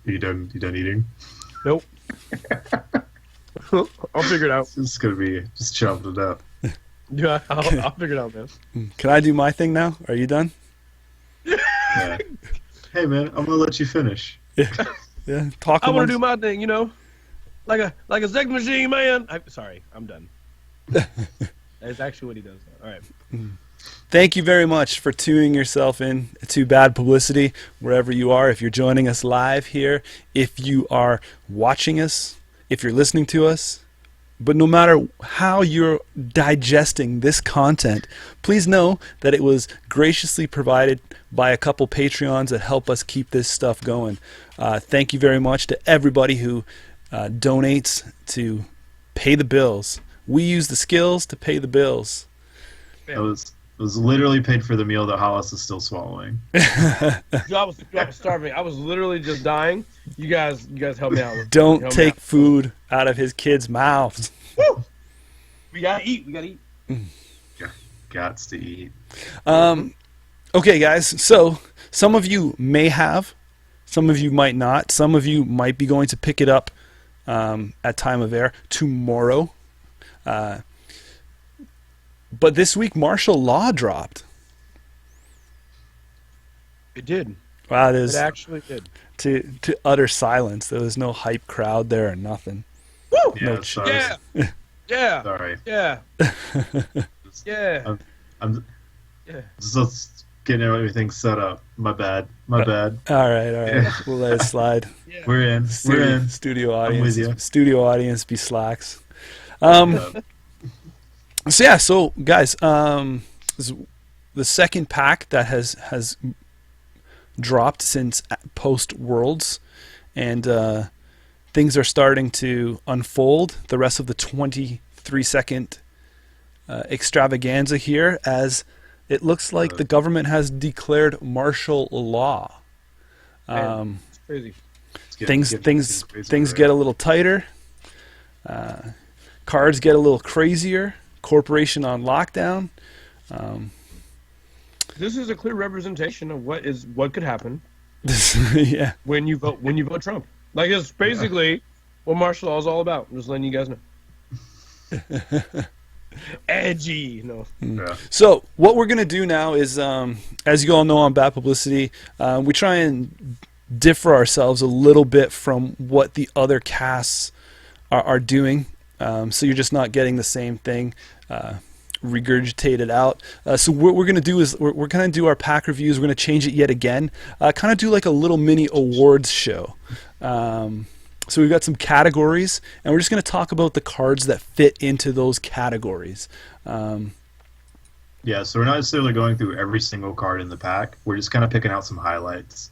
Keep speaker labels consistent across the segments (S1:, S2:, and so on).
S1: You done? You done eating?
S2: Nope. I'll figure it out.
S1: It's gonna be just chopping it up.
S2: Yeah, I'll figure it out, man.
S3: Can I do my thing now? Are you done?
S1: Yeah. Hey man, I'm gonna let you finish.
S3: Yeah. Talk.
S2: I want to do my thing, you know, like a sex machine, man. Sorry, I'm done. That's actually what he does. All right.
S3: Thank you very much for tuning yourself in to Bad Publicity, wherever you are. If you're joining us live here, if you are watching us, if you're listening to us, but no matter how you're digesting this content, please know that it was graciously provided by a couple Patreons that help us keep this stuff going. Thank you very much to everybody who donates to pay the bills. We use the skills to pay the bills.
S1: I was literally paid for the meal that Hollis is still swallowing.
S2: I was starving. I was literally just dying. You guys help me out.
S3: Don't take food out of his kids' mouths.
S2: Woo! We gotta eat.
S1: Gots to eat.
S3: Okay, guys. So some of you may have, some of you might not. Some of you might be going to pick it up at time of air tomorrow. But this week, martial law dropped.
S2: It did.
S3: Wow,
S2: It actually did.
S3: to utter silence. There was no hype crowd there or nothing.
S2: Woo!
S1: Yeah,
S2: Yeah. Yeah.
S1: Sorry.
S2: Yeah. Yeah.
S1: I'm
S2: Yeah.
S1: just getting everything set up. My bad.
S3: All right. We'll let it slide.
S2: Yeah.
S1: We're in.
S3: Studio
S1: I'm
S3: audience.
S1: with you.
S3: Studio audience be slacks.
S1: Yeah.
S3: So guys, this is the second pack that has dropped since post Worlds, and things are starting to unfold. The rest of the 23-second extravaganza here, as it looks like the government has declared martial law.
S2: Man, it's crazy.
S3: Things get a little tighter. Cards get a little crazier. Corporation on lockdown.
S2: This is a clear representation of what could happen
S3: Yeah.
S2: when you vote Trump. Like, it's basically what martial law is all about. I'm just letting you guys know. Edgy, no.
S1: Yeah.
S3: So what we're gonna do now is, as you all know, on Bad Publicity, we try and differ ourselves a little bit from what the other casts are doing. So you're just not getting the same thing regurgitated out. So what we're going to do is we're going to do our pack reviews. We're going to change it yet again. Kind of do like a little mini awards show. So we've got some categories, and we're just going to talk about the cards that fit into those categories.
S1: Yeah, so we're not necessarily going through every single card in the pack. We're just kind of picking out some highlights.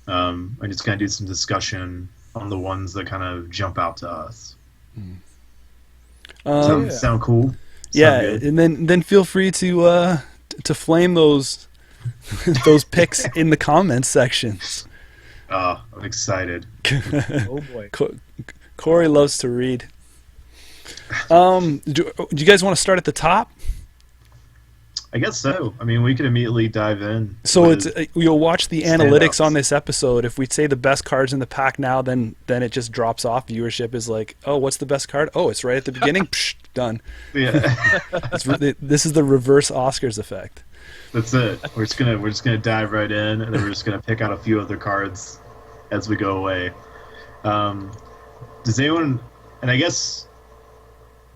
S1: And just kind of do some discussion on the ones that kind of jump out to us. Sound cool?
S3: Yeah,
S1: Sound good?
S3: and then feel free to flame those those picks in the comments sections.
S1: I'm excited.
S2: Oh boy.
S3: Corey loves to read. Do you guys want to start at the top?
S1: I guess so. I mean, we could immediately dive in.
S3: So
S1: with
S3: you'll watch the
S1: standouts.
S3: analytics on this episode. If we say the best cards in the pack now, then it just drops off. Viewership is like, oh, what's the best card? Oh, it's right at the beginning. Psh, done.
S1: Yeah,
S3: This is the reverse Oscars effect.
S1: that's it. We're just gonna dive right in, and then we're just gonna pick out a few other cards as we go away. Does anyone? And I guess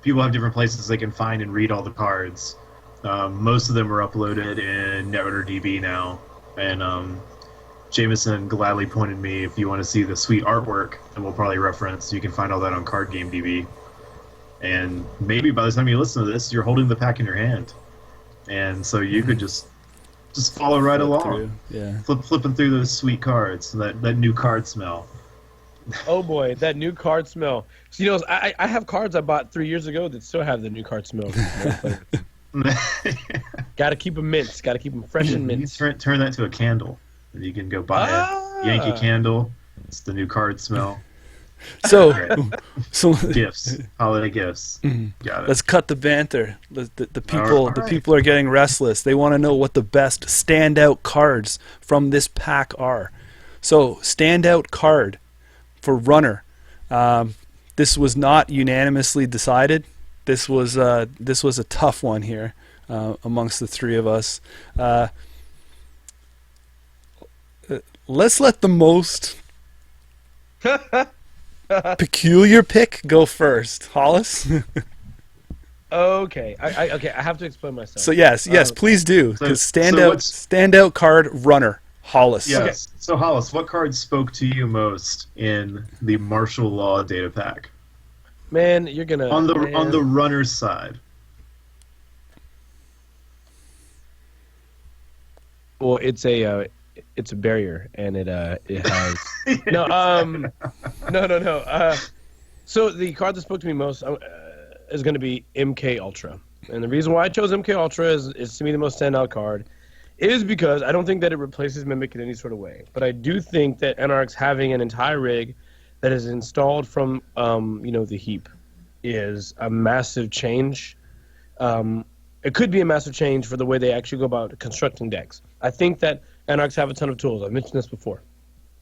S1: people have different places they can find and read all the cards. Most of them are uploaded in Netrunner DB now, and Jameson gladly pointed me, if you want to see the sweet artwork, and we'll probably reference, you can find all that on Card Game DB. And maybe by the time you listen to this, you're holding the pack in your hand, and so you could just follow right along,
S3: Yeah.
S1: flipping through those sweet cards, that new card smell.
S2: Oh boy, that new card smell. So, you know, I have cards I bought 3 years ago that still have the new card smell. Got to keep them mints. Got to keep them fresh and
S1: You
S2: mint.
S1: can turn that to a candle, and you can go buy a Yankee candle. It's the new card smell.
S3: So
S1: Gifts, holiday gifts. Got it.
S3: let's cut the banter. The
S1: All
S3: people are getting restless. They want to know what the best standout cards from this pack are. So standout card for runner. This was not unanimously decided. This was a tough one here amongst the three of us. Let's let the most peculiar pick go first. Hollis?
S2: Okay. I have to explain myself.
S3: So yes, please do. Because
S1: So
S3: standout card runner, Hollis.
S1: Yes.
S2: Okay.
S1: So Hollis, what card spoke to you most in the martial law data pack?
S2: Man, you're gonna
S1: On the runner's side.
S2: Well, it's a barrier, and it has no. So the card that spoke to me most is going to be MK Ultra, and the reason why I chose MK Ultra is to me the most standout card, is because I don't think that it replaces Mimic in any sort of way, but I do think that Anarch's having an entire rig that is installed from the heap is a massive change. It could be a massive change for the way they actually go about constructing decks. I think that Anarchs have a ton of tools. I've mentioned this before,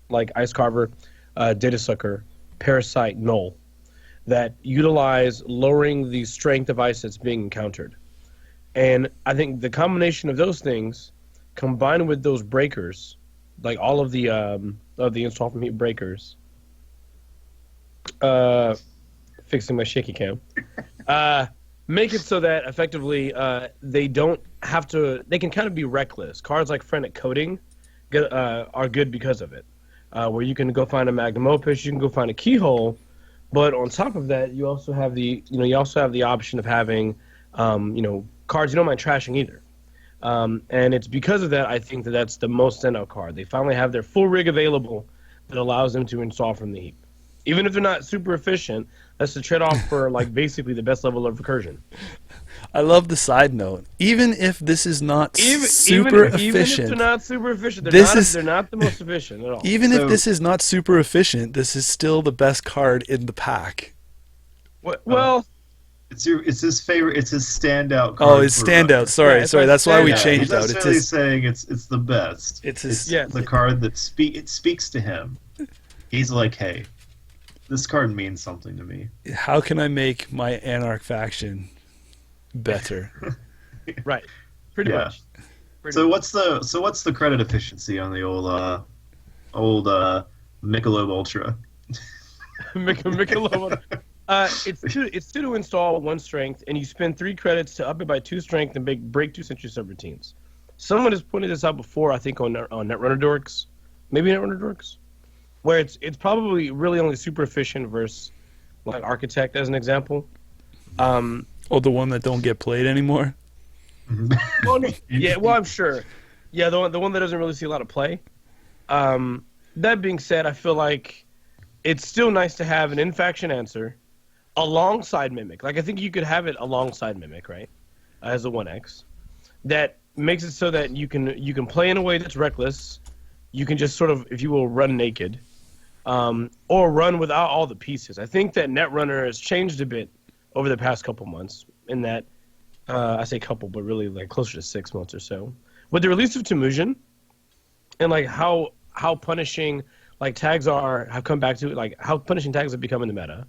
S2: like Ice Carver, Data Sucker, Parasite, Null, that utilize lowering the strength of ice that's being encountered. And I think the combination of those things, combined with those breakers, like all of the install from heap breakers, fixing my shaky cam, make it so that effectively they don't have to. They can kind of be reckless. Cards like Frenetic Coding are good because of it, where you can go find a Magnum Opus, you can go find a Keyhole, but on top of that, you also have the option of having cards you don't mind trashing either. And it's because of that I think that that's the most standout card. They finally have their full rig available that allows them to install from the heap. Even if they're not super efficient, that's the trade-off for basically the best level of recursion.
S3: I love the side note. Even if this is not super efficient,
S2: even if they're not super efficient, they're not the most efficient at all.
S3: Even if this is not super efficient, this is still the best card in the pack.
S2: Well,
S1: it's his favorite. It's his standout card.
S3: Oh, his standout. Sorry. That's why we changed out.
S1: He's not necessarily saying it's the best.
S3: It's
S1: the card that speaks to him. He's like, hey, this card means something to me.
S3: How can I make my Anarch faction better?
S2: Right. Pretty much.
S1: What's the credit efficiency on the old Michelob Ultra?
S2: Michelob. It's two to install, 1 strength, and you spend 3 credits to up it by 2 strength and break 2 Century Subroutines. Someone has pointed this out before, I think on Netrunner Dorks, maybe Netrunner Dorks, where it's probably really only super efficient versus like Architect as an example.
S3: The one that don't get played anymore.
S2: I'm sure. Yeah, the one that doesn't really see a lot of play. That being said, I feel like it's still nice to have an in-faction answer alongside Mimic. Like I think you could have it alongside Mimic, right? As a 1X. That makes it so that you can play in a way that's reckless. You can just sort of, if you will, run naked. Or run without all the pieces. I think that Netrunner has changed a bit over the past couple months in that, I say couple, but really like closer to 6 months or so. With the release of Temujin and like how punishing like tags have come back to it, like how punishing tags have become in the meta.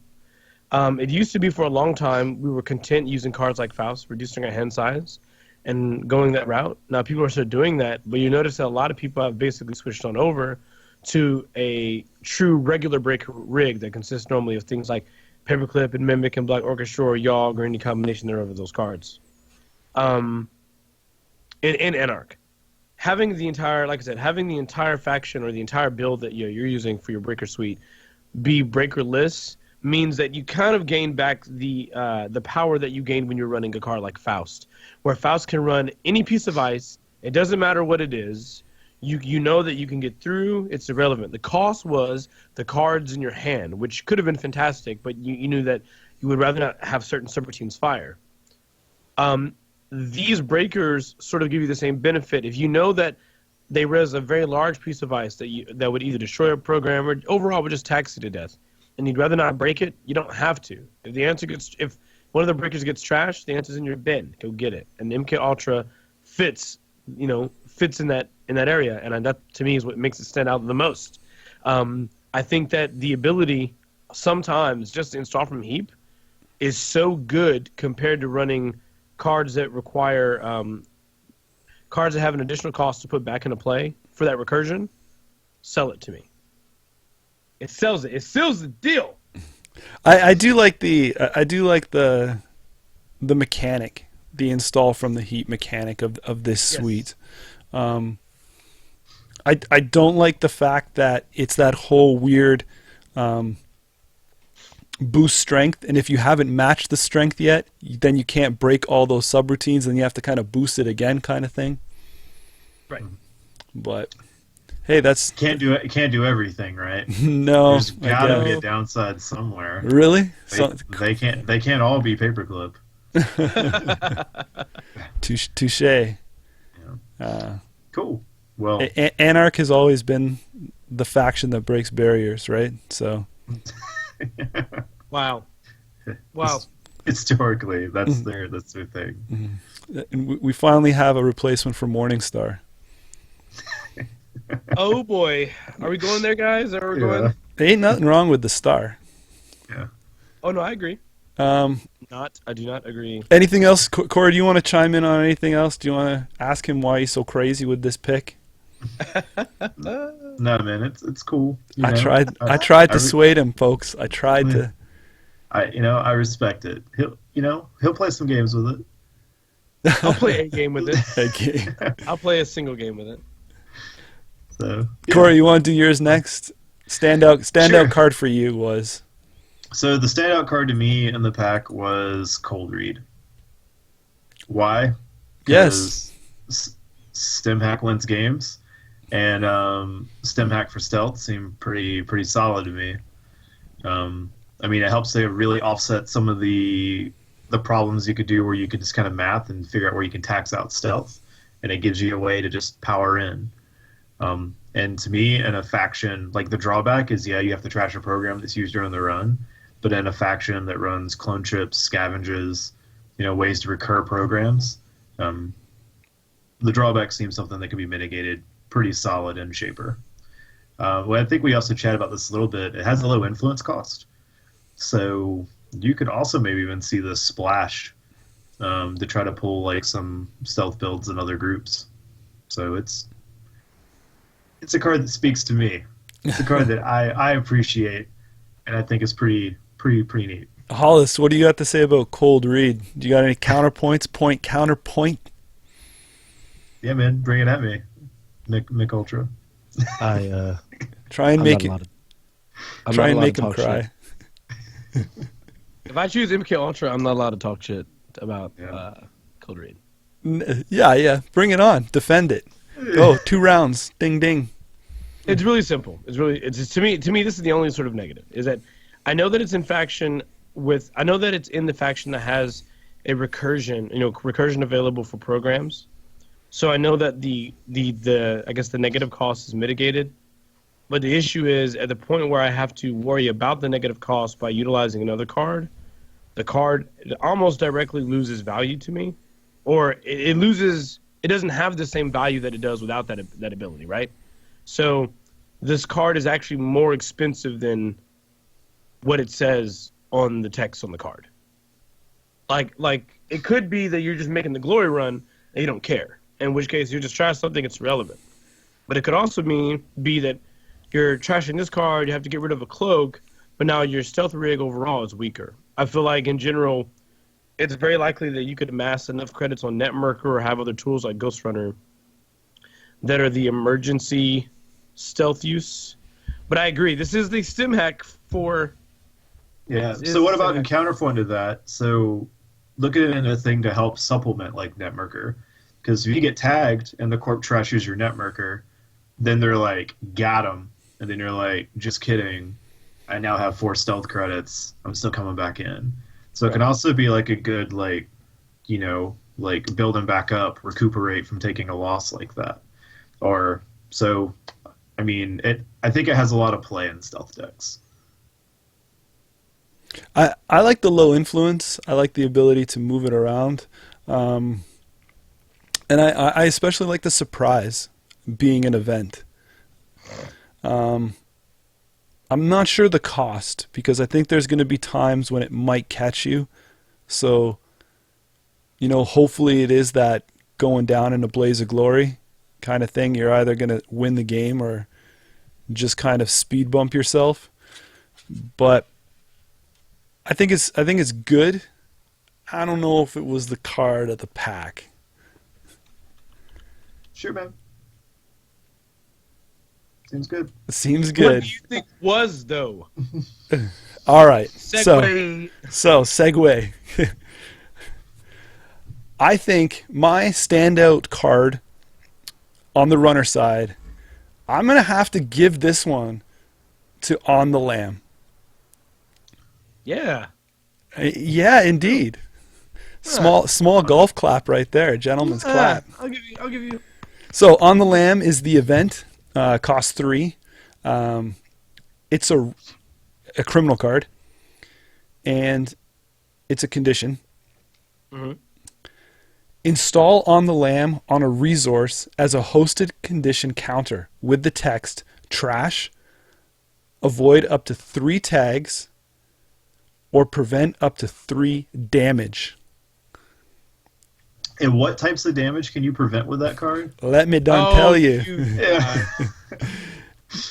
S2: It used to be for a long time we were content using cards like Faust, reducing our hand size and going that route. Now people are still doing that, but you notice that a lot of people have basically switched on over to a true regular breaker rig that consists normally of things like Paperclip and Mimic and Black Orchestra or Yogg or any combination thereof of those cards. In Anarch, having the entire faction or the entire build that you're using for your breaker suite be breakerless means that you kind of gain back the power that you gained when you're running a card like Faust, where Faust can run any piece of ice. It doesn't matter what it is. You know that you can get through. It's irrelevant. The cost was the cards in your hand, which could have been fantastic, but you knew that you would rather not have certain subroutines fire. These breakers sort of give you the same benefit. If you know that they res a very large piece of ice that would either destroy a program or overall would just tax you to death, and you'd rather not break it, you don't have to. If one of the breakers gets trashed, the answer's in your bin. Go get it. And MK Ultra fits in that in that area, and that to me is what makes it stand out the most. I think that the ability sometimes just to install from heap is so good compared to running cards that require cards that have an additional cost to put back into play for that recursion. Sell it to me. It sells it. It seals the deal.
S3: I do like the mechanic, the install from the heap mechanic of this suite. I don't like the fact that it's that whole weird boost strength, and if you haven't matched the strength yet, then you can't break all those subroutines, and you have to kind of boost it again, kind of thing.
S2: Right.
S3: But hey, that's
S1: can't do everything, right?
S3: No,
S1: there's gotta be a downside somewhere.
S3: Really?
S1: They can't all be paperclip.
S3: Touche.
S1: Yeah. Cool. Well,
S3: Anarch has always been the faction that breaks barriers, right? So.
S2: Wow.
S1: Historically, that's their thing.
S3: And we finally have a replacement for Morningstar.
S2: Oh boy, are we going there, guys? Are we going?
S3: There ain't nothing wrong with the star.
S1: Yeah.
S2: Oh no, I agree. I do not agree.
S3: Anything else, Corey? Do you want to chime in on anything else? Do you want to ask him why he's so crazy with this pick?
S1: No, man, it's cool.
S3: I tried to dissuade him, folks. I tried to.
S1: I respect it. He'll play some games with it.
S2: I'll play a game with it.
S3: A game.
S2: I'll play a single game with it.
S1: So, yeah.
S3: Corey, you want to do yours next? Standout
S1: Sure.
S3: card for you was.
S1: So the standout card to me in the pack was Cold Read. Why?
S3: Yes.
S1: Stim hack wins games, and stim hack for stealth seemed pretty solid to me. I mean, it helps to really offset some of the problems you could do where you could just kind of math and figure out where you can tax out stealth, and it gives you a way to just power in. And to me, in a faction, like the drawback is, you have to trash a program that's used during the run, but in a faction that runs clone chips, scavenges, ways to recur programs, the drawback seems something that can be mitigated pretty solid in Shaper. Well, I think we also chatted about this a little bit. It has a low influence cost, so you could also maybe even see this splash to try to pull like some stealth builds in other groups. So it's a card that speaks to me. It's a card that I appreciate, and I think is pretty neat.
S3: Hollis, what do you got to say about Cold Read? Do you got any counterpoints? Counterpoint?
S1: Yeah, man, bring it at me, Mick Ultra.
S3: Try and make him cry.
S2: If I choose MK Ultra, I'm not allowed to talk shit about Cold Read.
S3: Yeah. Bring it on. Defend it. Go 2 rounds. Ding ding.
S2: It's really simple. It's to me. This is the only sort of negative, is that I know that it's in faction with. I know that it's in the faction that has a recursion available for programs. So I know that the I guess the negative cost is mitigated, but the issue is at the point where I have to worry about the negative cost by utilizing another card, the card almost directly loses value to me, or it loses. It doesn't have the same value that it does without that ability, right? So this card is actually more expensive than what it says on the text on the card. Like it could be that you're just making the glory run and you don't care, in which case you're just trashing something that's relevant. But it could also be that you're trashing this card, you have to get rid of a cloak, but now your stealth rig overall is weaker. I feel like in general, it's very likely that you could amass enough credits on Netrunners or have other tools like Ghostrunner that are the emergency stealth use. But I agree, this is the stim hack for...
S1: Yeah, so what about in counterpoint to that? So look at it in a thing to help supplement like Netrunners. Because if you get tagged and the corp trashes your Netrunners, then they're like, got him. And then you're like, just kidding. I now have 4 stealth credits. I'm still coming back in. So it can also be like a good, like, building back up, recuperate from taking a loss like that. Or, so, I mean, I think it has a lot of play in stealth decks.
S3: I like the low influence. I like the ability to move it around. And I especially like the surprise. being an event. I'm not sure the cost, because I think there's going to be times when it might catch you. So, hopefully it is that going down in a blaze of glory kind of thing. You're either going to win the game or just kind of speed bump yourself. But I think it's good. I don't know if it was the card of the pack.
S1: Sure, man. Seems good.
S3: Seems good.
S2: What do you think was, though?
S3: All right.
S2: Segue.
S3: So segue. I think my standout card on the runner side, I'm going to have to give this one to On the Lam.
S2: Yeah.
S3: Yeah, indeed. Small golf clap right there, gentleman's clap.
S2: I'll give you.
S3: So On the Lam is the event. Costs 3. It's a criminal card, and it's a condition.
S2: Mm-hmm.
S3: Install On the Lam on a resource as a hosted condition counter with the text trash, avoid up to 3 tags, or prevent up to 3 damage.
S1: And what types of damage can you prevent with that card?
S3: Let me tell you.
S1: Yeah.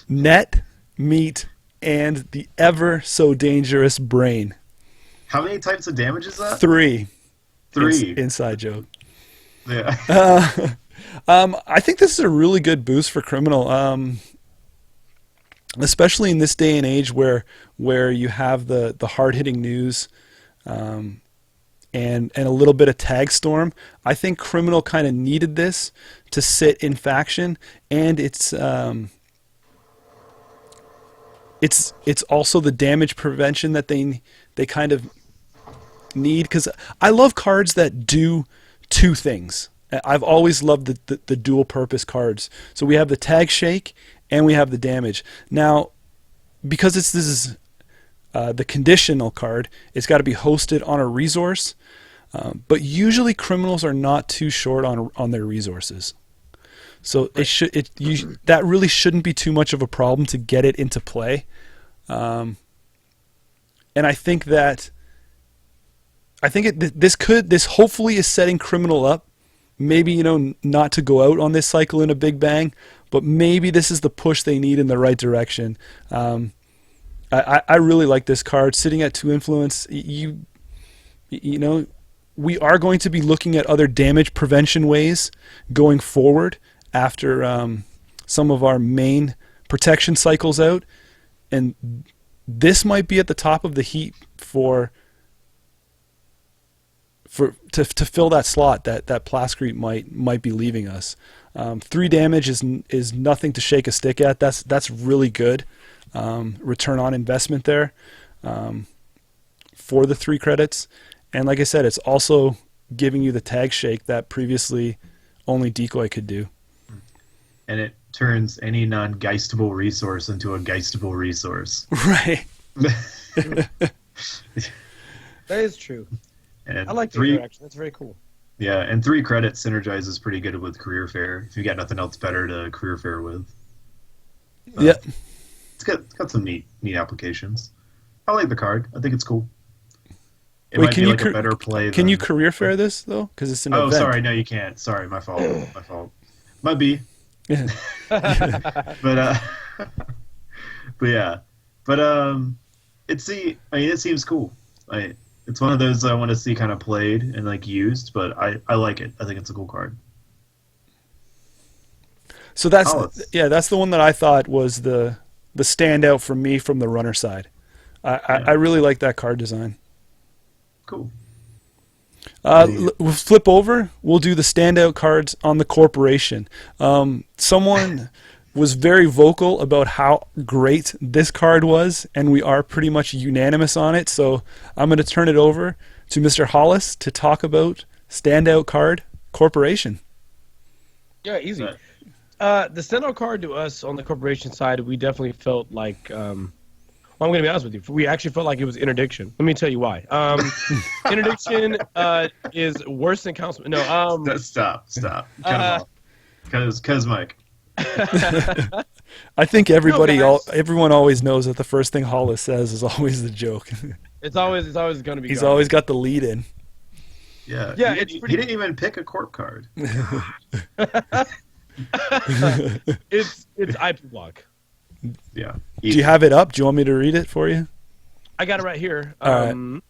S3: Net, meat, and the ever so dangerous brain.
S1: How many types of damage is that?
S3: 3.
S1: 3.
S3: Inside joke.
S1: Yeah.
S3: I think this is a really good boost for criminal, especially in this day and age where you have the hard-hitting news and a little bit of tag storm. I think criminal kind of needed this to sit in faction, and it's also the damage prevention that they kind of need, because I love cards that do 2 things. I've always loved the dual purpose cards. So we have the tag shake and we have the damage. Now, because this is the conditional card, it's got to be hosted on a resource. But usually criminals are not too short on their resources. So that really shouldn't be too much of a problem to get it into play. And I think this hopefully is setting criminal up. Maybe, not to go out on this cycle in a big bang, but maybe this is the push they need in the right direction. I really like this card. Sitting at 2 influence, we are going to be looking at other damage prevention ways going forward after some of our main protection cycles out, and this might be at the top of the heap to fill that slot that Plascrete might be leaving us. 3 damage is nothing to shake a stick at. That's really good return on investment there for the 3 credits. And like I said, it's also giving you the tag shake that previously only Decoy could do.
S1: And it turns any non-geistable resource into a geistable resource.
S3: Right.
S2: That is true.
S1: And
S2: I like the
S1: 3,
S2: interaction. That's very cool.
S1: Yeah, and 3 credits synergizes pretty good with Career Fair if you got nothing else better to Career Fair with.
S3: Yeah.
S1: It's got some neat applications. I like the card. I think it's cool. It
S3: Wait,
S1: might be like a better play.
S3: Can you Career Fair this though? Because it's an event.
S1: Oh, sorry, no, you can't. Sorry, my fault. My fault. Might be. But yeah, it seems cool. It's one of those I want to see kind of played and like used, but I like it. I think it's a cool card.
S3: So that's the one that I thought was the standout for me from the runner side. I really like that card design.
S1: Cool.
S3: We'll flip over. We'll do the standout cards on the corporation. Someone was very vocal about how great this card was, and we are pretty much unanimous on it. So I'm going to turn it over to Mr. Hollis to talk about standout card corporation.
S2: Yeah, easy. The standout card to us on the corporation side, we definitely felt like. Well, I'm going to be honest with you. We actually felt like it was interdiction. Let me tell you why. Interdiction is worse than councilman. No.
S1: Stop. Cut him off. Cause Mike.
S3: I think
S2: guys.
S3: everyone always knows that the first thing Hollis says is always the joke.
S2: It's always going to be.
S3: He's
S2: garbage.
S3: always got the lead in.
S1: Yeah,
S2: Yeah,
S1: he didn't even pick a corp card.
S2: It's IP block.
S1: Yeah.
S3: Do you have it up? Do you want me to read it for you?
S2: I got it right here.
S3: All right.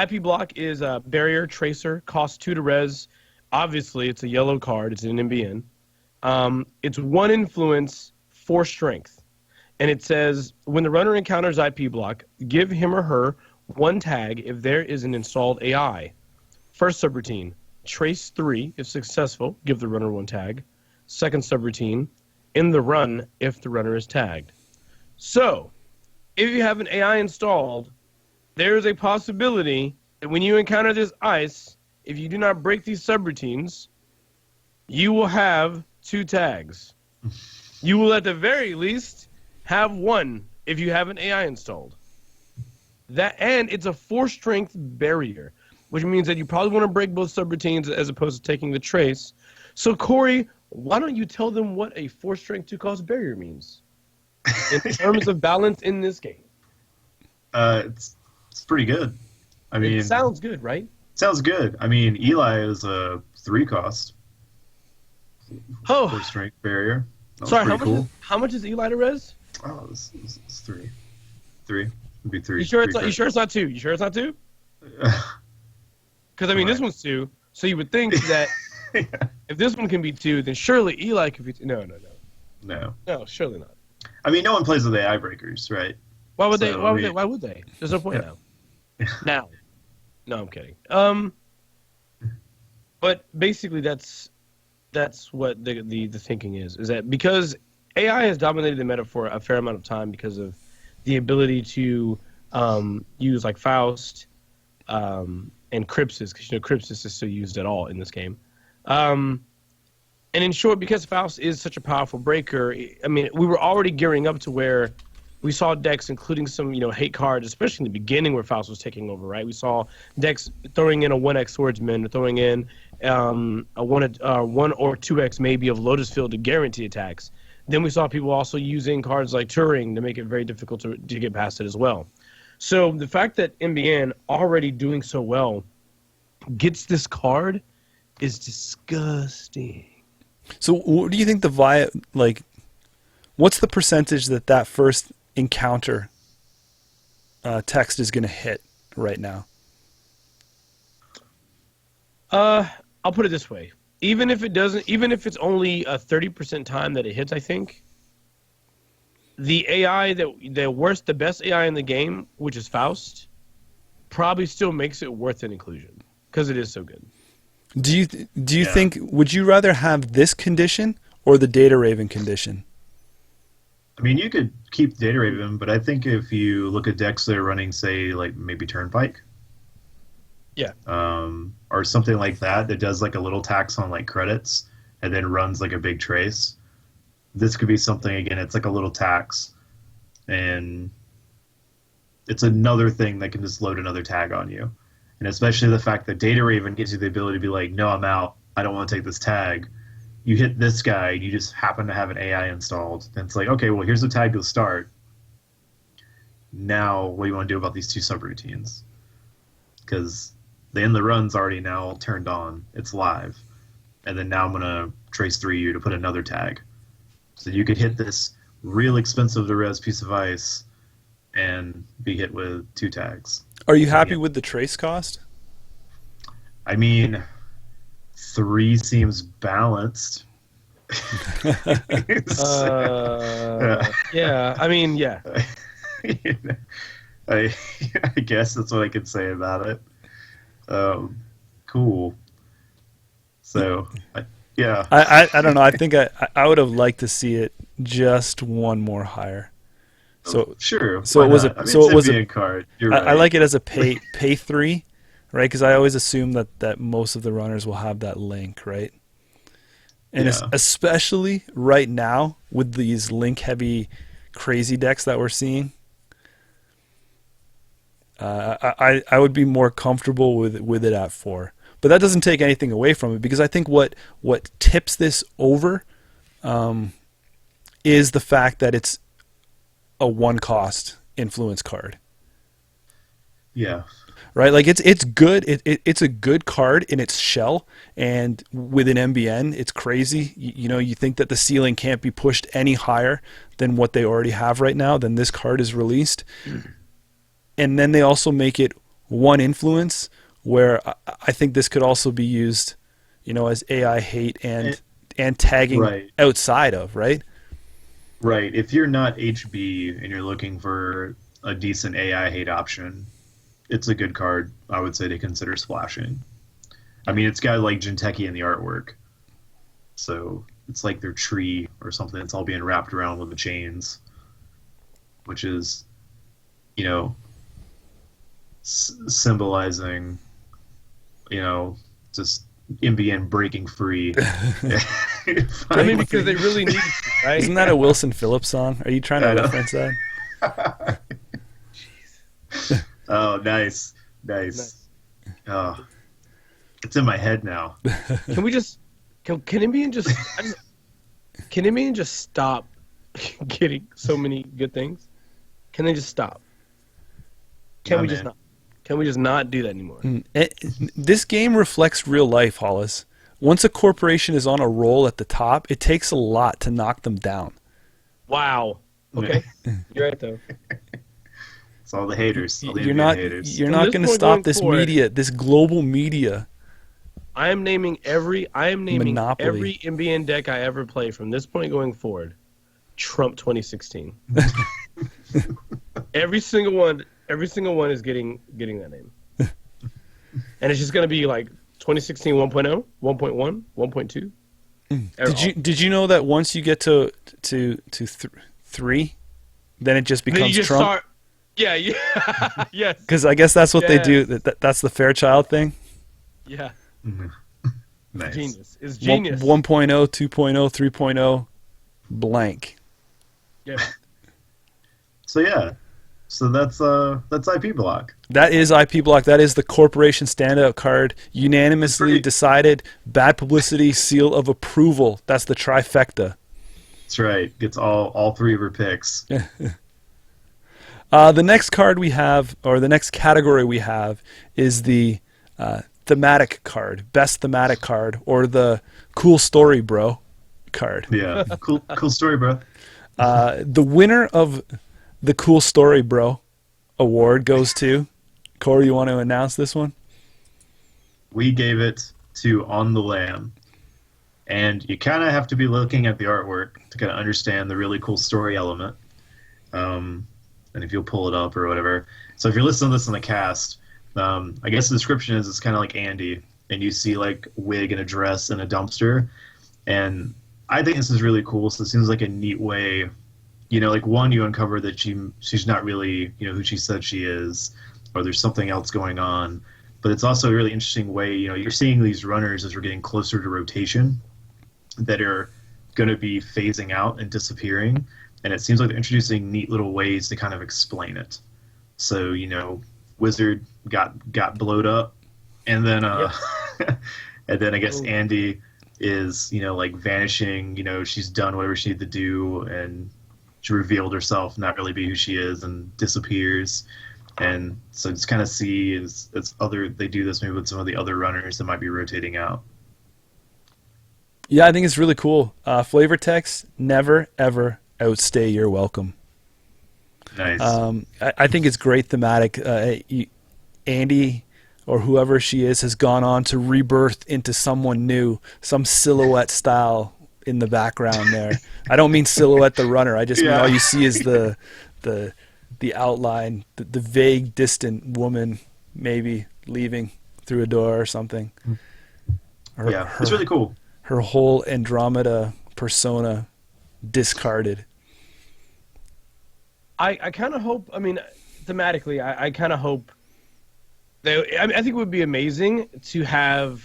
S2: IP block is a barrier tracer, cost 2 to res. Obviously, it's a yellow card. It's an NBN. It's 1 influence, 4 strength. And it says, when the runner encounters IP block, give him or her 1 tag if there is an installed AI. First subroutine, trace 3 if successful, give the runner 1 tag. Second subroutine, in the run if the runner is tagged. So, if you have an AI installed, there is a possibility that when you encounter this ice, if you do not break these subroutines, you will have 2 tags. You will at the very least have 1 if you have an AI installed. And it's a 4 strength barrier, which means that you probably want to break both subroutines as opposed to taking the trace. So Corey, why don't you tell them what a 4 strength 2 cost barrier means in terms of balance in this game?
S1: It's pretty good. I mean,
S2: it sounds good, right?
S1: Sounds good. I mean, Eli is a 3 cost.
S2: Oh,
S1: 4 strength barrier.
S2: Sorry, how much is Eli to res?
S1: Oh, it's 3. 3 would be 3.
S2: You sure it's not 2? You sure it's not 2? Because I mean, this one's 2, so you would think that
S1: yeah.
S2: if this one can be 2, then surely Eli could be 2. No, surely not.
S1: I mean, no one plays with AI breakers, right?
S2: Why would they? Why would they? There's no point now. No, I'm kidding. But basically, that's what the thinking is that because AI has dominated the meta for a fair amount of time because of the ability to use like Faust and Crypsis, because Crypsis is still used at all in this game. And in short, because Faust is such a powerful breaker, I mean, we were already gearing up to where we saw decks, including some, hate cards, especially in the beginning where Faust was taking over, right? We saw decks throwing in a 1x Swordsman, or throwing in a 1 or 2x maybe of Lotus Field to guarantee attacks. Then we saw people also using cards like Turing to make it very difficult to get past it as well. So the fact that MBN already doing so well gets this card is disgusting.
S3: So what do you think what's the percentage that first encounter text is going to hit right now?
S2: I'll put it this way. Even if it's only a 30% time that it hits, I think the AI the best AI in the game, which is Faust, probably still makes it worth an inclusion because it is so good.
S3: Do you think, would you rather have this condition or the Data Raven condition?
S1: I mean, you could keep Data Raven, but I think if you look at decks that are running, say, like maybe Turnpike, or something like that does like a little tax on like credits and then runs like a big trace, this could be something, again, it's like a little tax, and it's another thing that can just load another tag on you. And especially the fact that Data Raven gives you the ability to be like, no, I'm out, I don't want to take this tag. You hit this guy, you just happen to have an AI installed. Then it's like, okay, well, here's the tag to start. Now, what do you want to do about these 2 subroutines? Because the in the run's already now turned on. It's live. And then now I'm going to trace 3 you to put another tag. So you could hit this real expensive to res piece of ice and be hit with 2 tags.
S3: Are you happy with the trace cost?
S1: I mean, 3 seems balanced.
S2: Yeah, I mean, yeah.
S1: I guess that's what I could say about it. Cool. So, yeah.
S3: I don't know. I think I would have liked to see it just 1 more higher. So
S1: sure.
S3: So it was a
S1: card. You're right.
S3: I like it as a pay 3, right? Because I always assume that most of the runners will have that link, right? And especially right now with these link heavy crazy decks that we're seeing, I would be more comfortable with it at 4. But that doesn't take anything away from it, because I think what tips this over is the fact that it's a one-cost influence card.
S1: Yeah.
S3: Right, like it's good. It's a good card in its shell, and with an MBN, it's crazy. You know, you think that the ceiling can't be pushed any higher than what they already have right now. Then this card is released, and then they also make it one influence, where I think this could also be used, you know, as AI hate and tagging outside of, right?
S1: Right. If you're not HB and you're looking for a decent AI hate option, it's a good card, I would say, to consider splashing. I mean, it's got like Jinteki in the artwork, so it's like their tree or something. It's all being wrapped around with the chains, which is, you know, symbolizing, you know, just MBN breaking free.
S2: I mean, because they really need it, right?
S3: Isn't that a Wilson Phillips song? Are you trying to reference that?
S1: Oh, nice. Oh, it's in my head now.
S2: Can we just can MBN just stop getting so many good things? Can they just stop? Can we just not do that anymore?
S3: This game reflects real life, Hollis. Once a corporation is on a roll at the top, it takes a lot to knock them down.
S2: Wow. Okay. You're right, though.
S1: It's all the haters. All the
S3: You're not going to stop this media, this global media.
S2: I am naming every
S3: Monopoly.
S2: every MBN deck I ever play from this point going forward. Trump 2016. Every single one is getting that name. And it's just going to be like 2016 1.0, 1.1, 1.2.
S3: Did you know that once you get to 3, then it just becomes Trump?
S2: Yeah. Yes.
S3: Because I guess that's what they do. That's the Fairchild thing.
S2: Yeah.
S1: Mm-hmm. Nice.
S2: Genius. It's genius.
S3: 1.0, 2.0, 3.0, blank.
S2: Yeah.
S1: So that's IP Block.
S3: That is IP Block. That is the corporation standout card. Unanimously decided. Bad Publicity, seal of approval. That's the trifecta.
S1: That's right. Gets all 3 of her picks.
S3: The next card we have, or the next category we have, is the thematic card, best thematic card, or the cool story, bro card.
S1: Yeah, cool story, bro.
S3: The winner of the cool story, bro award goes to Corey. You want to announce this one?
S1: We gave it to On the Lam, and you kind of have to be looking at the artwork to kind of understand the really cool story element. And if you'll pull it up or whatever. So if you're listening to this on the cast, I guess the description is it's kind of like Andy, and you see like a wig and a dress and a dumpster. And I think this is really cool. So it seems like a neat way, you know, like one, you uncover that she's not really, you know, who she said she is, or there's something else going on. But it's also a really interesting way, you know, you're seeing these runners as we're getting closer to rotation that are going to be phasing out and disappearing. And it seems like they're introducing neat little ways to kind of explain it. So, you know, Wizard got blowed up, and then and then I guess Andy is, you know, like vanishing. You know, she's done whatever she needed to do, and she revealed herself not really be who she is, and disappears. And so just kind of see is they do this maybe with some of the other runners that might be rotating out.
S3: Yeah, I think it's really cool. Flavor text, never ever outstay your welcome.
S1: Nice.
S3: I think it's great thematic. Andy, or whoever she is, has gone on to rebirth into someone new, some silhouette style in the background there. I don't mean silhouette the runner. I just mean all you see is the outline, the vague, distant woman maybe leaving through a door or something.
S1: It's really cool.
S3: Her whole Andromeda persona discarded.
S2: I kind of hope, I mean, thematically, I kind of hope I think it would be amazing to have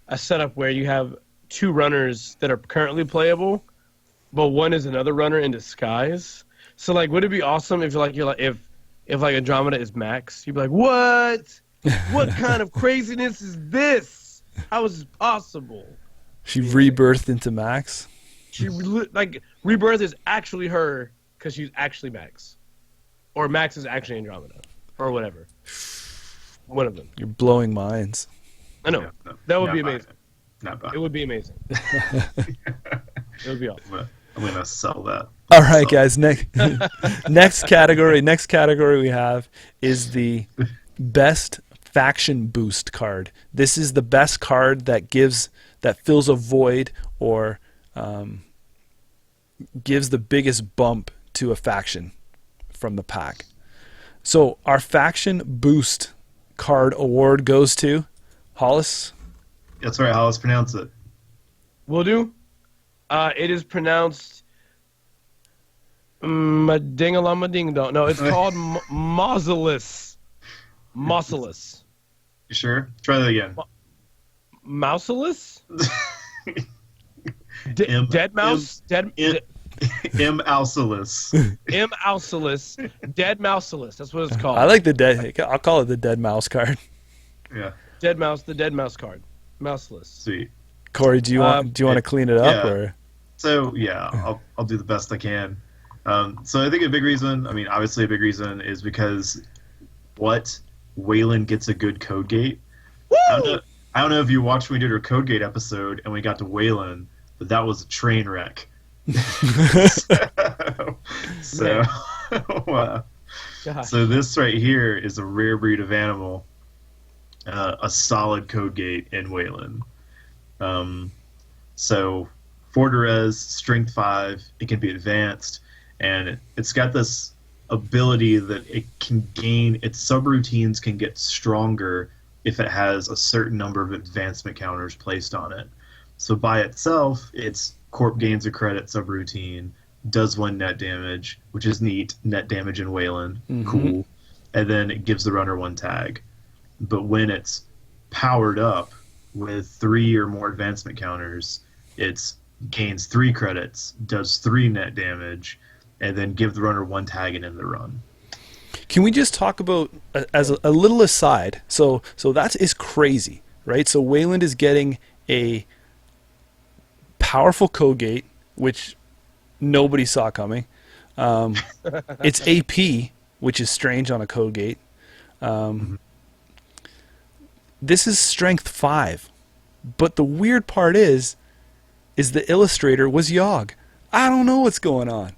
S2: a setup where you have 2 runners that are currently playable, but one is another runner in disguise. So, like, would it be awesome if if Andromeda is Max? You'd be like, what? What kind of craziness is this? How is this possible?
S3: She rebirthed into Max.
S2: Like Rebirth is actually her because she's actually Max, or Max is actually Andromeda, or whatever. One of them.
S3: You're blowing minds.
S2: I know.
S1: No,
S2: that would be amazing.
S1: Not bad.
S2: It would be amazing. It would be awesome.
S1: I'm gonna sell that.
S3: All right, guys. Next category we have is the best faction boost card. This is the best card that fills a void or gives the biggest bump to a faction from the pack. So our faction boost card award goes to Hollis.
S1: That's right. Hollis, pronounce it.
S2: Will do. It is pronounced Madingalama Ding Dong. No, it's called Mausolus. Mausolus.
S1: You sure? Try that again.
S2: Mouseless? Dead mouse?
S1: M. Alcilus.
S2: M. Alcilus. Dead Mouseless. That's what it's called.
S3: I like the dead. I'll call it the dead mouse card.
S1: Yeah.
S2: Dead mouse. The dead mouse card. Mouseless.
S1: Sweet.
S3: Corey, do you want to clean it up or?
S1: So yeah, I'll do the best I can. So I think a big reason, obviously a big reason is because Waylon gets a good code gate. I don't know if you watched when we did our code gate episode and we got to Waylon, but that was a train wreck. so this right here is a rare breed of animal, a solid code gate in Waylon. So Fortress, Strength 5, it can be advanced, and it's got this ability that it can gain, its subroutines can get stronger if it has a certain number of advancement counters placed on it. So by itself, its corp gains a credit subroutine, does 1 net damage, which is neat, net damage in Waylon, cool, and then it gives the runner 1 tag. But when it's powered up with 3 or more advancement counters, it gains 3 credits, does 3 net damage, and then give the runner 1 tag and end the run.
S3: Can we just talk about, as a little aside, so that is crazy, right? So Wayland is getting a powerful code gate, which nobody saw coming. It's AP, which is strange on a code gate. This is strength 5. But the weird part is the illustrator was Yogg. I don't know what's going on.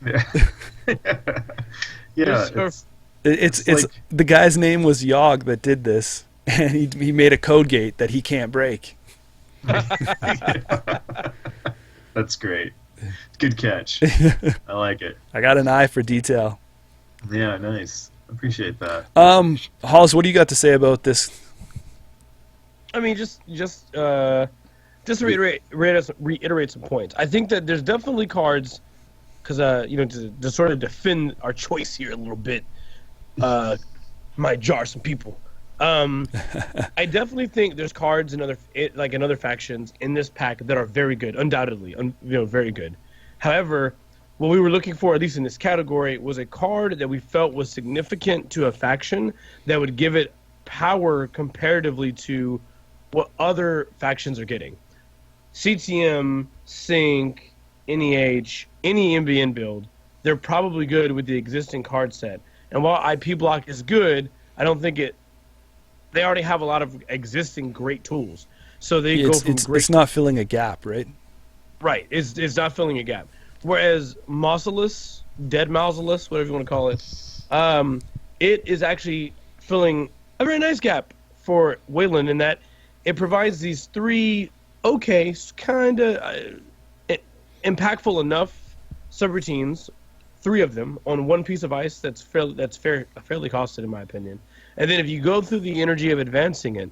S1: Yeah. Yeah.
S3: It's
S1: like,
S3: the guy's name was Yogg that did this, and he made a code gate that he can't break.
S1: That's great. Good catch. I like it.
S3: I got an eye for detail.
S1: Yeah, nice. Appreciate that.
S3: Hollis, what do you got to say about this?
S2: Just to reiterate some points. I think that there's definitely cards, because to sort of defend our choice here a little bit, might jar some people. I definitely think there's cards in other factions in this pack that are very good, undoubtedly, very good. However, what we were looking for, at least in this category, was a card that we felt was significant to a faction that would give it power comparatively to what other factions are getting. CTM, Sync, NEH, any MBN build, they're probably good with the existing card set. And while IP block is good, I don't think they already have a lot of existing great tools. So they go from great...
S3: It's not filling a gap, right?
S2: Right. It's not filling a gap. Whereas Mausolus, Dead Mausolus, whatever you want to call it, it is actually filling a very nice gap for Wayland in that it provides these 3 kind of impactful enough subroutines, 3 of them on 1 piece of ice that's fairly costed in my opinion. And then if you go through the energy of advancing it,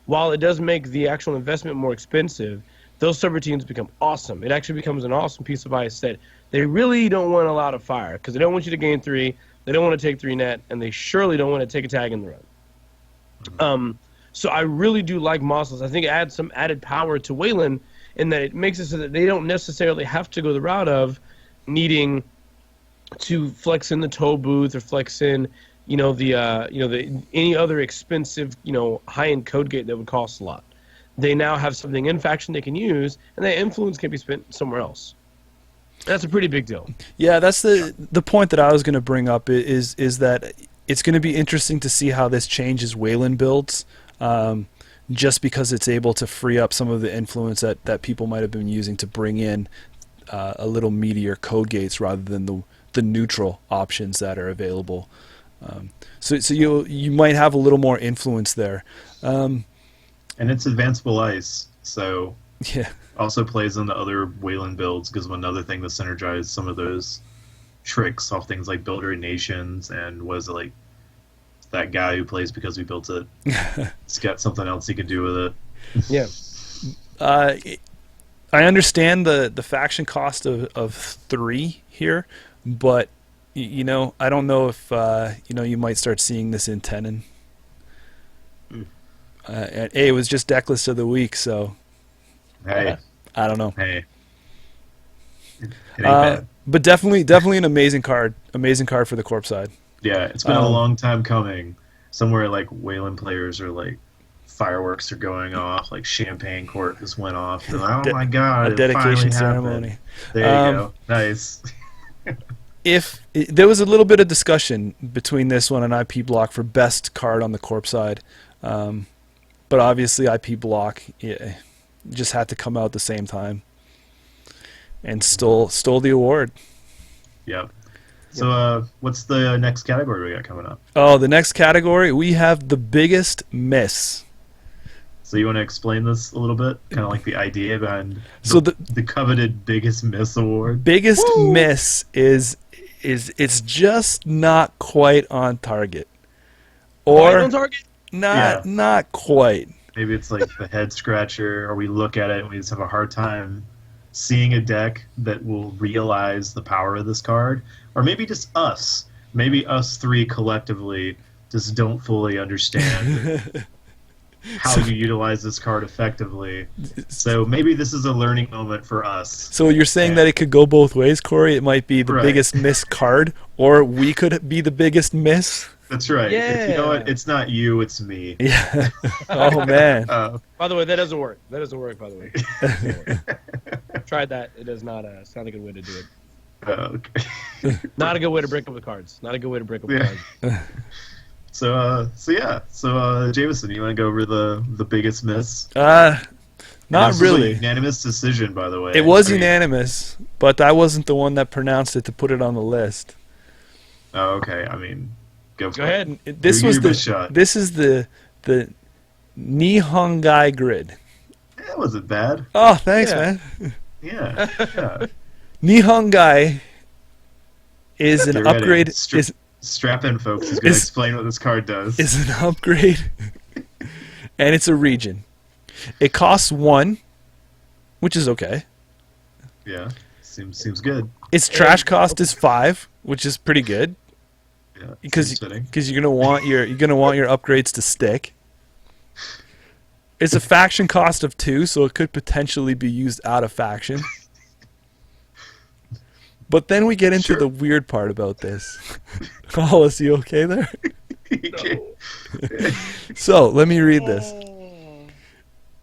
S2: while it does make the actual investment more expensive, those subroutines become awesome. It actually becomes an awesome piece of ice that they really don't want a lot of fire, because they don't want you to gain 3, they don't want to take 3 net, and they surely don't want to take a tag in the run. So I really do like Mausolus. I think it adds some added power to Wayland in that it makes it so that they don't necessarily have to go the route of needing to flex in the tow booth or flex in, any other expensive, high-end code gate that would cost a lot. they now have something in faction they can use, and that influence can be spent somewhere else. That's a pretty big deal.
S3: Yeah, that's the point that I was going to bring up is that it's going to be interesting to see how this changes Wayland builds, just because it's able to free up some of the influence that people might have been using to bring in a little meatier code gates rather than the neutral options that are available. So you might have a little more influence there.
S1: And it's advanceable ice, so
S3: Yeah.
S1: also plays into other Wayland builds, because of another thing to synergize some of those tricks off things like Builder Nations and was it like that guy who plays because we built it. It's got something else he can do with it.
S2: Yeah.
S3: I understand the faction cost of 3 here, but I don't know if you might start seeing this in Tenon. And it was just decklist of the week, so
S1: Hey,
S3: I don't know.
S1: hey, it ain't bad.
S3: But definitely an amazing card for the corp side.
S1: Yeah, it's been a long time coming. Somewhere like Wayland players are like fireworks are going off, like champagne cork just went off. And, oh my god!
S3: A dedication
S1: it finally
S3: ceremony.
S1: happened. There you go. Nice.
S3: There was a little bit of discussion between this one and IP Block for best card on the corp side, but obviously IP Block just had to come out at the same time and stole the award.
S1: Yep. So, what's the next category we got coming up?
S3: Oh, the next category, we have the biggest miss.
S1: So you want to explain this a little bit? Kind of like the idea behind the coveted biggest miss award?
S3: Biggest miss is it's just not quite on target. Or
S2: on target?
S3: Not quite.
S1: Maybe it's like the head scratcher, or we look at it and we just have a hard time seeing a deck that will realize the power of this card. Or maybe just us. Maybe us three collectively just don't fully understand how you utilize this card effectively. So maybe this is a learning moment for us.
S3: So you're saying that it could go both ways, Corey? It might be the biggest miss card, or we could be the biggest miss?
S1: That's right.
S2: Yeah.
S1: You know what? It's not you, it's me.
S3: Yeah. Oh, man.
S2: By the way, that doesn't work. That doesn't work, by the way. Tried that. It does not. It's not a good way to do it.
S1: Okay.
S2: Not a good way to break up the cards. Not a good way to break up the cards.
S1: So Jameson, you want to go over the biggest miss?
S3: Not
S1: this
S3: really.
S1: Was a unanimous decision, by the way.
S3: It was unanimous, but I wasn't the one that pronounced it to put it on the list.
S1: Oh, okay. I mean, go
S2: ahead.
S3: This was the Nihongai grid.
S1: That wasn't bad.
S3: Oh, thanks, man.
S1: Yeah.
S3: Nihongai is an upgrade.
S1: Strap in, folks. He's going to explain what this card does.
S3: Is an upgrade, and it's a region. It costs 1, which is okay.
S1: Yeah, seems good.
S3: Its trash cost is 5, which is pretty good.
S1: Yeah,
S3: because you're gonna want your upgrades to stick. It's a faction cost of 2, so it could potentially be used out of faction. But then we get into the weird part about this. Hollis, you okay there?
S1: No.
S3: So, let me read this.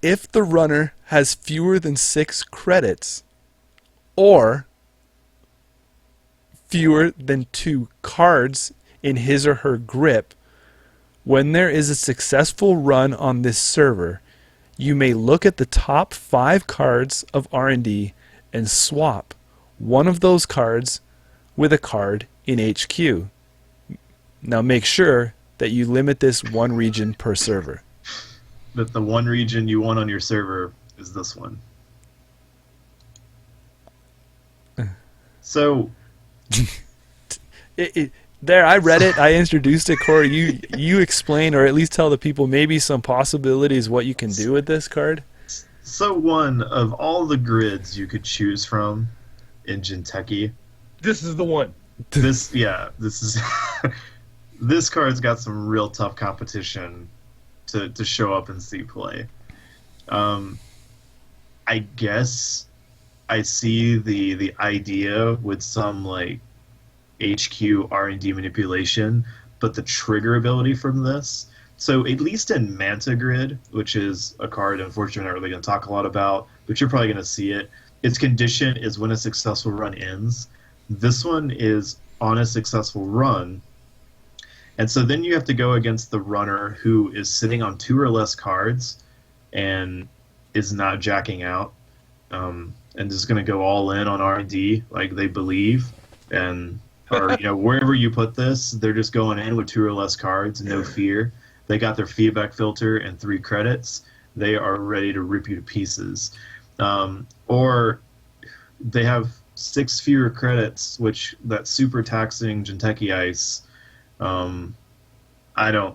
S3: If the runner has fewer than 6 credits, or fewer than 2 cards in his or her grip, when there is a successful run on this server, you may look at the top 5 cards of R&D and swap one of those cards with a card in HQ. Now make sure that you limit this 1 region per server.
S1: That the 1 region you want on your server is this one. So...
S3: There, I read it. I introduced it, Corey. You explain, or at least tell the people maybe some possibilities what you can do with this card.
S1: So one of all the grids you could choose from in Jinteki,
S2: this is the one.
S1: This is this card's got some real tough competition to show up and see play. I guess I see the idea with some like HQ R&D manipulation, but the trigger ability from this So at least in Manta Grid, which is a card unfortunately I'm not really going to talk a lot about, but you're probably going to see it. Its condition is when a successful run ends. This one is on a successful run. And so then you have to go against the runner who is sitting on 2 or less cards and is not jacking out, and just going to go all in on R&D like they believe. And or wherever you put this, they're just going in with 2 or less cards, no fear. They got their feedback filter and 3 credits. They are ready to rip you to pieces. Or they have 6 fewer credits, which that super taxing Jinteki Ice. I don't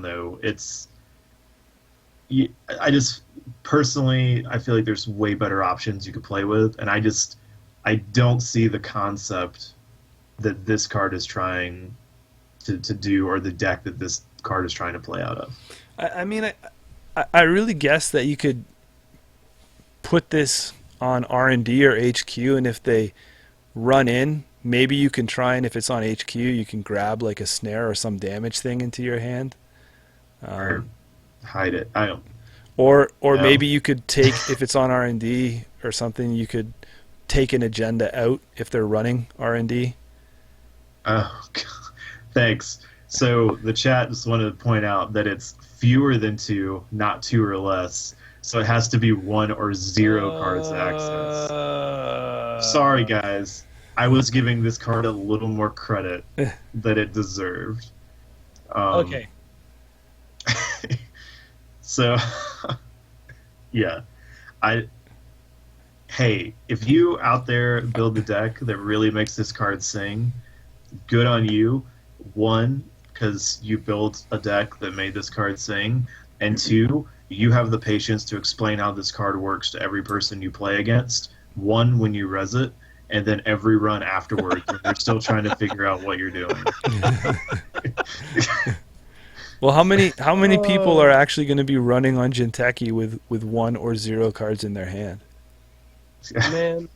S1: know. I just personally, I feel like there's way better options you could play with, and I don't see the concept that this card is trying to do, or the deck that this card is trying to play out of.
S3: I mean, I really guess that you could put this on R&D or HQ, and if they run in, maybe you can try, and if it's on HQ, you can grab like a snare or some damage thing into your hand.
S1: Or hide it. I don't.
S3: Or maybe you could take, if it's on R&D or something, you could take an agenda out if they're running R&D.
S1: Oh, God. Thanks. So the chat just wanted to point out that it's fewer than 2, not 2 or less. So it has to be 1 or 0 cards to access. Sorry, guys. I was giving this card a little more credit that it deserved.
S2: Okay.
S1: So, yeah. Hey, if you out there build a deck that really makes this card sing, good on you. 1, because you built a deck that made this card sing, and 2, you have the patience to explain how this card works to every person you play against. 1, when you res it, and then every run afterwards when you're still trying to figure out what you're doing.
S3: Well, how many people are actually going to be running on Jinteki with 1 or 0 cards in their hand?
S2: Man,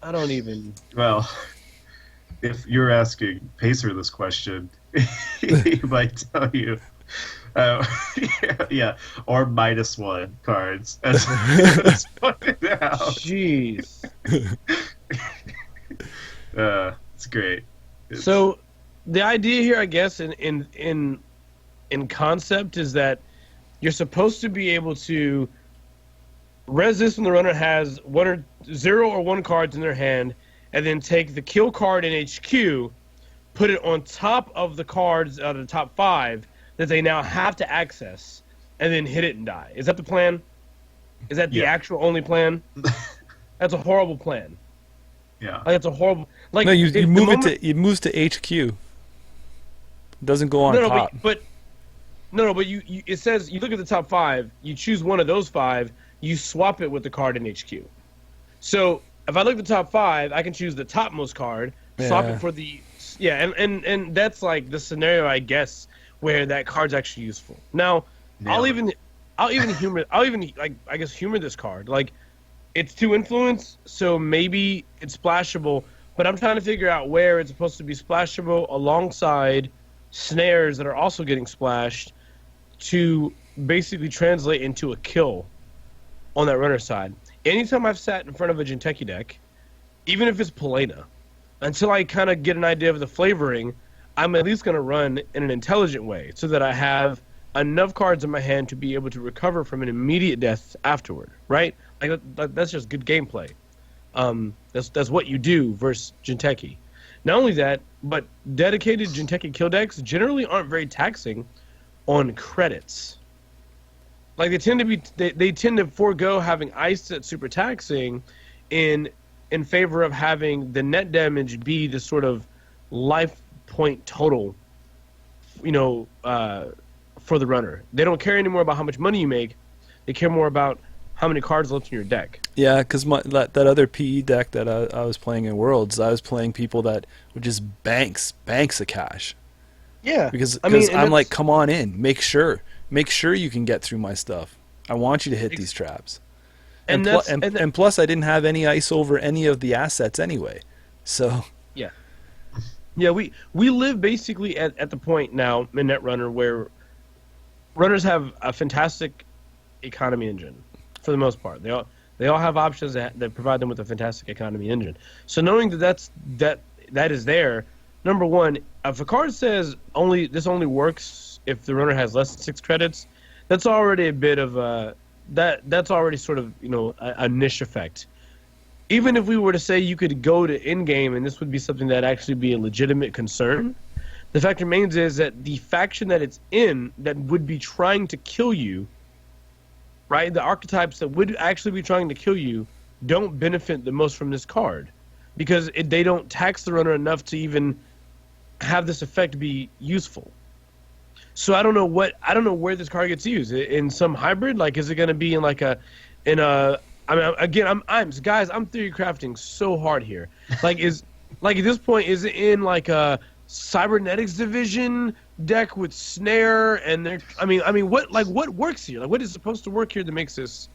S2: I don't even.
S1: Well, if you're asking Pacer this question, he might tell you. Yeah, or -1 cards. As pointed out.
S2: Jeez.
S1: It's great.
S2: So, the idea here, I guess, in concept, is that you're supposed to be able to resist when the runner has 0 or 1 cards in their hand, and then take the kill card in HQ, put it on top of the cards out of the top 5 that they now have to access, and then hit it and die. Is that the plan? Is that the actual only plan? That's a horrible plan.
S1: Yeah.
S2: Like, that's a horrible. Like,
S3: no, you move it to HQ. It doesn't go on top.
S2: But you it says you look at the top 5, you choose one of those 5, you swap it with the card in HQ. So if I look at the top 5, I can choose the topmost card, swap it for the and that's like the scenario, I guess, where that card's actually useful. Now, I'll even humor this card. Like, it's 2 influence, so maybe it's splashable, but I'm trying to figure out where it's supposed to be splashable alongside snares that are also getting splashed to basically translate into a kill on that runner side. Anytime I've sat in front of a Jinteki deck, even if it's Polena, until I kind of get an idea of the flavoring, I'm at least going to run in an intelligent way so that I have enough cards in my hand to be able to recover from an immediate death afterward, right? Like that's just good gameplay. That's what you do versus Jinteki. Not only that, but dedicated Jinteki kill decks generally aren't very taxing on credits. Like, they tend to forego having ice that's super taxing in favor of having the net damage be the sort of life point total, for the runner. They don't care anymore about how much money you make. They care more about how many cards left in your deck.
S3: Yeah, because that other PE deck that I was playing in Worlds, I was playing people that would just banks of cash.
S2: Yeah,
S3: because I'm like, come on in, make sure you can get through my stuff. I want you to hit these traps. And plus, I didn't have any ice over any of the assets anyway. So
S2: yeah, Yeah, we live basically at the point now in Netrunner where runners have a fantastic economy engine for the most part. They all have options that provide them with a fantastic economy engine. So knowing that is there, number one, if a card says this only works if the runner has less than 6 credits, that's already a bit of a that's already sort of a niche effect. Even if we were to say you could go to in-game and this would be something that actually be a legitimate concern, the fact remains is that the faction that it's in that would be trying to kill you, right? The archetypes that would actually be trying to kill you don't benefit the most from this card because they don't tax the runner enough to even have this effect be useful. So I don't know where this card gets used. In some hybrid, like is it going to be in I mean, again, I'm guys, I'm theory crafting so hard here. Like at this point, is it in like a cybernetics division deck with snare and I mean what works here? Like what is supposed to work here that makes this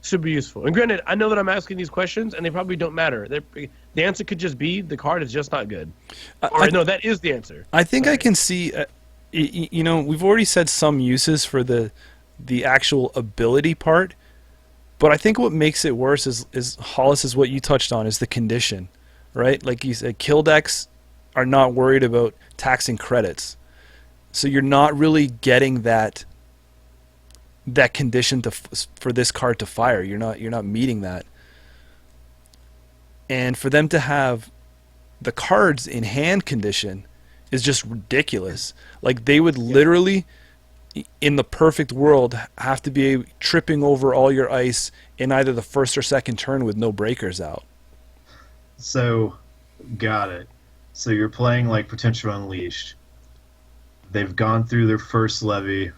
S2: super useful? And granted, I know that I'm asking these questions and they probably don't matter. The answer could just be the card is just not good. No, that is the answer.
S3: I think I can see. We've already said some uses for the actual ability part. But I think what makes it worse is Hollis, is what you touched on, is the condition, right? Like you said, kill decks are not worried about taxing credits, so you're not really getting that condition for this card to fire. You're not meeting that, and for them to have the cards in hand condition is just ridiculous. Like they would literally, in the perfect world, have to be tripping over all your ice in either the first or second turn with no breakers out.
S1: So, got it. So you're playing like Potential Unleashed. They've gone through their first levy.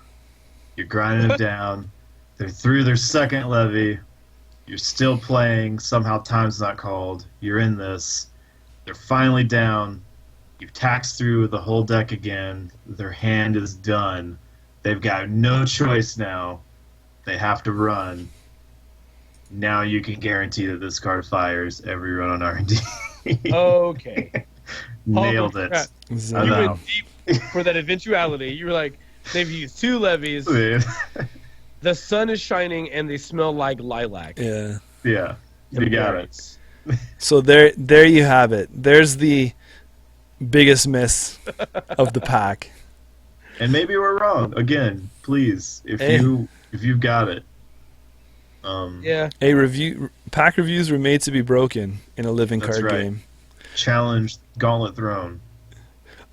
S1: You're grinding them down. They're through their second levy. You're still playing. Somehow time's not called. You're in this. They're finally down. You've taxed through the whole deck again. Their hand is done. They've got no choice now. They have to run. Now you can guarantee that this card fires every run on R&D.
S2: Okay.
S1: Nailed it.
S2: You went deep for that eventuality. You were like, they've used 2 levies. The sun is shining and they smell like lilac.
S3: Yeah.
S1: Yeah. You got it.
S3: So there you have it. There's the biggest miss of the pack.
S1: And maybe we're wrong. Again, please, if you've got it.
S2: Yeah.
S3: Pack reviews were made to be broken in a living card game.
S1: Challenge Gauntlet Throne.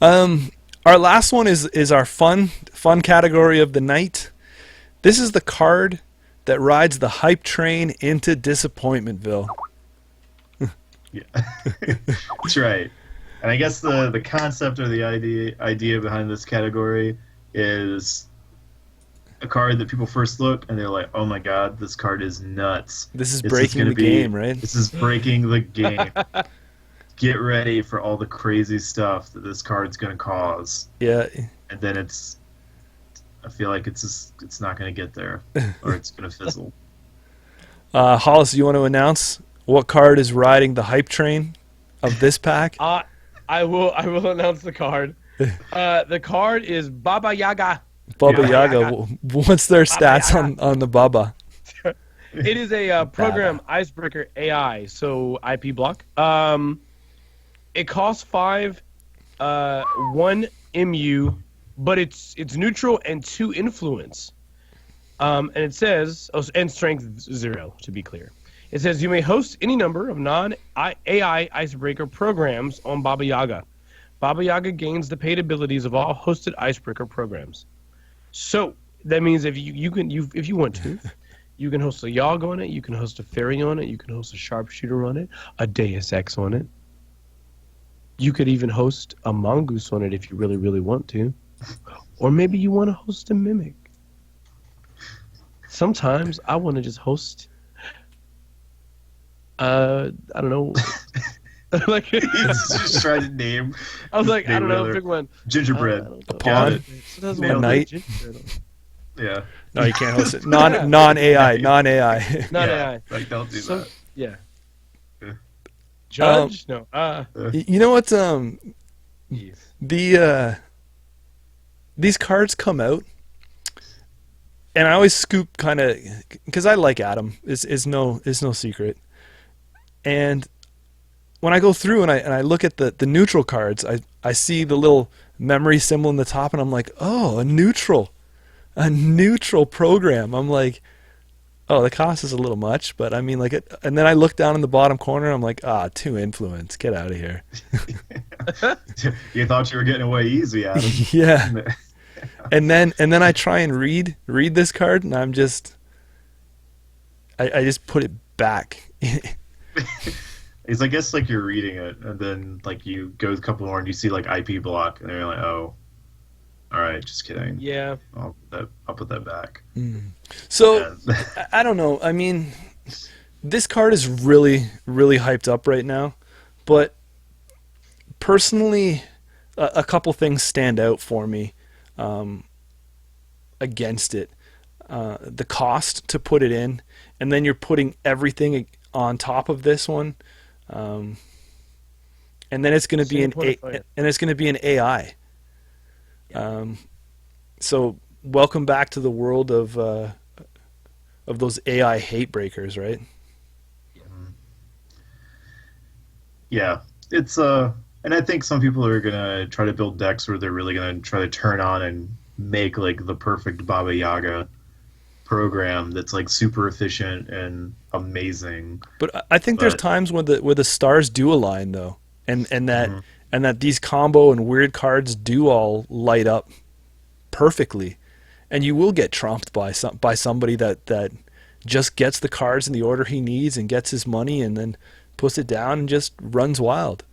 S3: Our last one is our fun category of the night. This is the card that rides the hype train into Disappointmentville.
S1: Yeah. That's right. And I guess the concept or the idea behind this category is a card that people first look and they're like, oh my god, this card is nuts.
S3: This is breaking the game, right?
S1: This is breaking the game. Get ready for all the crazy stuff that this card's going to cause.
S3: Yeah.
S1: And then I feel like it's not going to get there, or it's going to fizzle.
S3: Hollis, you want to announce what card is riding the hype train of this pack?
S2: I will announce the card. The card is Baba Yaga.
S3: Baba Yaga. What's their stats on the Baba?
S2: It is a program icebreaker AI, so IP block. It costs 5, 1 MU, but it's neutral and 2 influence. And it says, and strength 0 to be clear. It says you may host any number of non-AI icebreaker programs on Baba Yaga. Baba Yaga gains the paid abilities of all hosted icebreaker programs. So that means if you want to, you can host a Yogg on it, you can host a Fairy on it, you can host a Sharpshooter on it, a Deus Ex on it. You could even host a Mongoose on it if you really, really want to. Or maybe you want to host a Mimic. Sometimes I want to just host I don't know.
S1: Like just trying to name.
S2: I was like, I don't know, pick one.
S1: Gingerbread.
S3: A pawn.
S2: A
S3: knight.
S1: Yeah.
S3: No, you can't host it. Non-AI.
S2: Non-AI.
S1: Like, don't do that.
S2: Yeah. Judge? No.
S3: You know what?
S2: Jeez.
S3: These cards come out, and I always scoop kind of because I like Adam. Is no secret. And when I go through and I look at the neutral cards, I see the little memory symbol in the top, and I'm like, oh, a neutral program. I'm like, oh, the cost is a little much, but I mean, like, and then I look down in the bottom corner, I'm like, 2 influence, get out of here.
S1: You thought you were getting away easy, Adam.
S3: Yeah. And then I try and read this card, and I'm just, I just put it back.
S1: It's, I guess, like you're reading it, and then like you go a couple more and you see like IP block, and you're like, oh, all right, just kidding.
S2: Yeah.
S1: I'll put that back.
S3: So I don't know. I mean, this card is really, really hyped up right now, but personally, a couple things stand out for me against it. The cost to put it in, and then you're putting everything on top of this one, and then it's going to be an AI. So welcome back to the world of those AI hate breakers, right?
S1: Yeah, it's and I think some people are gonna try to build decks where they're really gonna try to turn on and make like the perfect Baba Yaga program that's like super efficient and amazing.
S3: But I think there's times when the stars do align though, and that these combo and weird cards do all light up perfectly, and you will get trumped by somebody that just gets the cards in the order he needs and gets his money and then puts it down and just runs wild.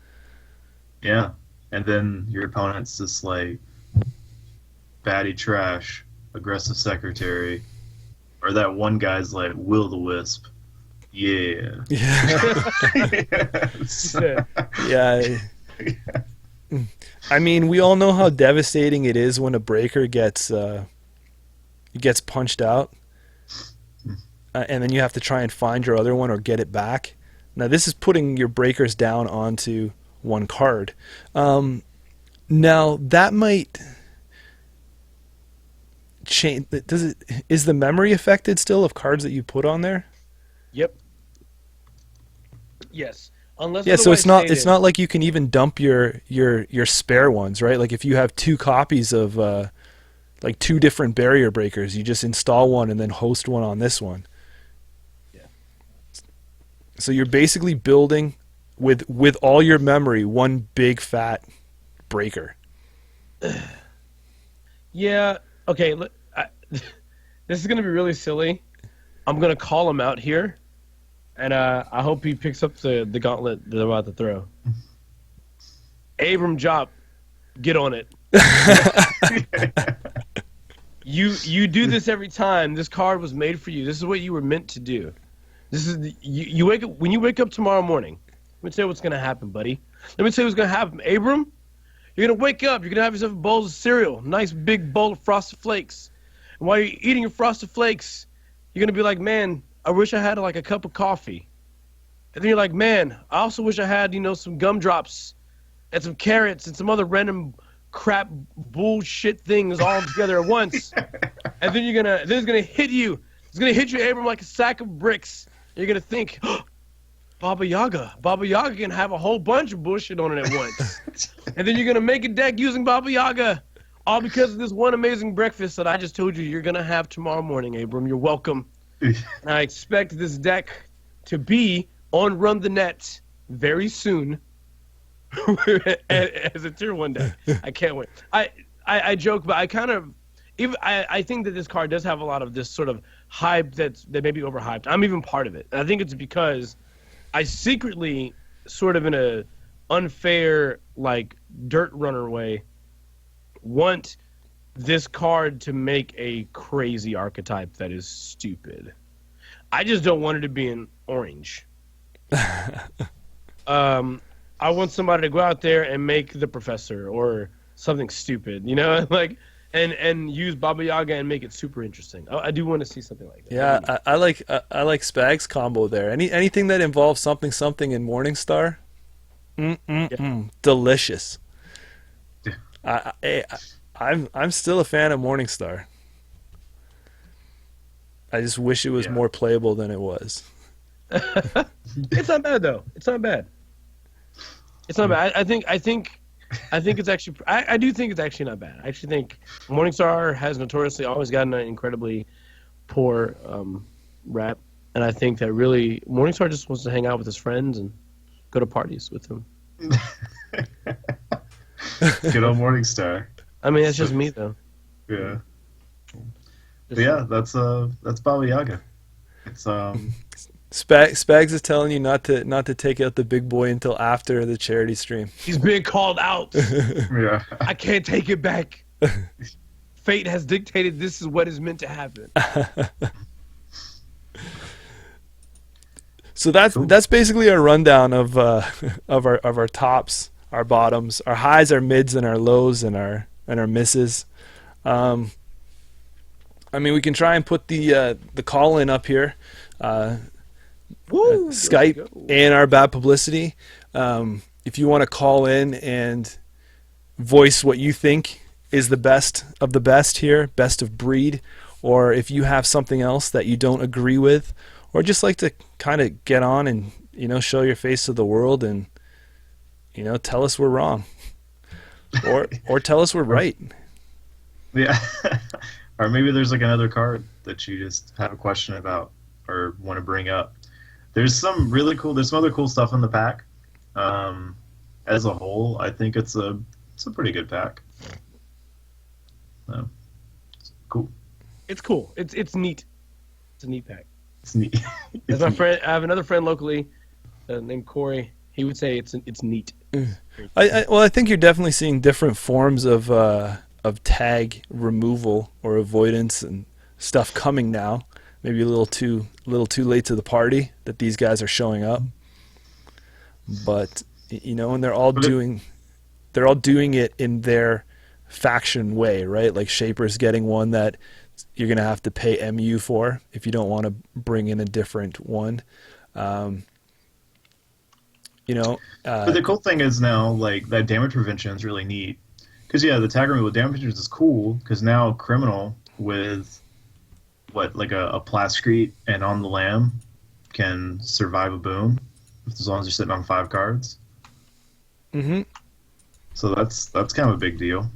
S1: Yeah, and then your opponent's just like batty trash, aggressive secretary, or that one guy's like Will-o-the-Wisp. Yeah.
S3: Yeah. I mean, we all know how devastating it is when a breaker gets punched out, and then you have to try and find your other one or get it back. Now, this is putting your breakers down onto one card. Now, that might change. Is the memory affected still of cards that you put on there?
S2: Yep. Yes. Unless
S3: so it's not like you can even dump your spare ones, right? Like if you have 2 copies of like 2 different barrier breakers, you just install one and then host one on this one.
S2: Yeah.
S3: So you're basically building with all your memory one big fat breaker.
S2: Yeah. Okay. This is gonna be really silly. I'm gonna call him out here. And I hope he picks up the gauntlet that I'm about to throw. Abram Jopp, get on it. You do this every time. This card was made for you. This is what you were meant to do. This is you wake up when you wake up tomorrow morning. Let me tell you what's gonna happen, buddy. Let me tell you what's gonna happen, Abram. You're gonna wake up. You're gonna have yourself a bowl of cereal, nice big bowl of Frosted Flakes. And while you're eating your Frosted Flakes, you're gonna be like, man, I wish I had like a cup of coffee. And then you're like, man, I also wish I had, some gumdrops and some carrots and some other random crap bullshit things all together at once. And then it's gonna hit you. It's gonna hit you, Abram, like a sack of bricks. You're gonna think, oh, Baba Yaga can have a whole bunch of bullshit on it at once. And then you're gonna make a deck using Baba Yaga, all because of this one amazing breakfast that I just told you you're gonna have tomorrow morning, Abram. You're welcome. I expect this deck to be on Run the Net very soon as a tier 1 deck. I can't wait. I joke, but I think that this card does have a lot of this sort of hype that may be overhyped. I'm even part of it. And I think it's because I secretly, sort of in a unfair, like, dirt runner way, want this card to make a crazy archetype that is stupid. I just don't want it to be in orange. I want somebody to go out there and make the professor or something stupid, like and use Baba Yaga and make it super interesting. I do want to see something like that.
S3: Yeah, I like Spag's combo there. Anything that involves something in Morningstar, delicious. I'm still a fan of Morningstar. I just wish it was more playable than it was.
S2: It's not bad though. It's not bad. It's not bad. I think it's actually. I do think it's actually not bad. I actually think Morningstar has notoriously always gotten an incredibly poor rap, and I think that really Morningstar just wants to hang out with his friends and go to parties with them.
S1: Good old Morningstar.
S2: I mean, that's just me though.
S1: Yeah. But yeah, that's Baba Yaga. It's
S3: Spags is telling you not to take out the big boy until after the charity stream.
S2: He's being called out.
S1: yeah.
S2: I can't take it back. Fate has dictated this is what is meant to happen.
S3: So that's basically our rundown of our tops, our bottoms, our highs, our mids, and our lows, and our misses. I mean, we can try and put the call in up here. Skype and our Bad Publicity. If you want to call in and voice what you think is the best of the best here, best of breed, or if you have something else that you don't agree with, or just like to kind of get on and show your face to the world and tell us we're wrong, or tell us we're right.
S1: Yeah, or maybe there's like another card that you just have a question about or want to bring up. There's some other cool stuff in the pack. As a whole, I think it's a pretty good pack. So, cool.
S2: It's cool. It's neat. It's a neat pack.
S1: It's neat.
S2: As my friend, I have another friend locally named Corey. He would say it's neat.
S3: I think you're definitely seeing different forms of tag removal or avoidance and stuff coming now. Maybe a little too late to the party that these guys are showing up, but and they're all doing it in their faction way, right? Like Shaper's getting one that you're gonna have to pay MU for if you don't want to bring in a different one. But
S1: the cool thing is now, like, that damage prevention is really neat. Because the tag removal damage prevention is cool. Because now criminal with a plascrete and on the lamb can survive a boom as long as you're sitting on 5 cards.
S3: Mm-hmm.
S1: So that's kind of a big deal.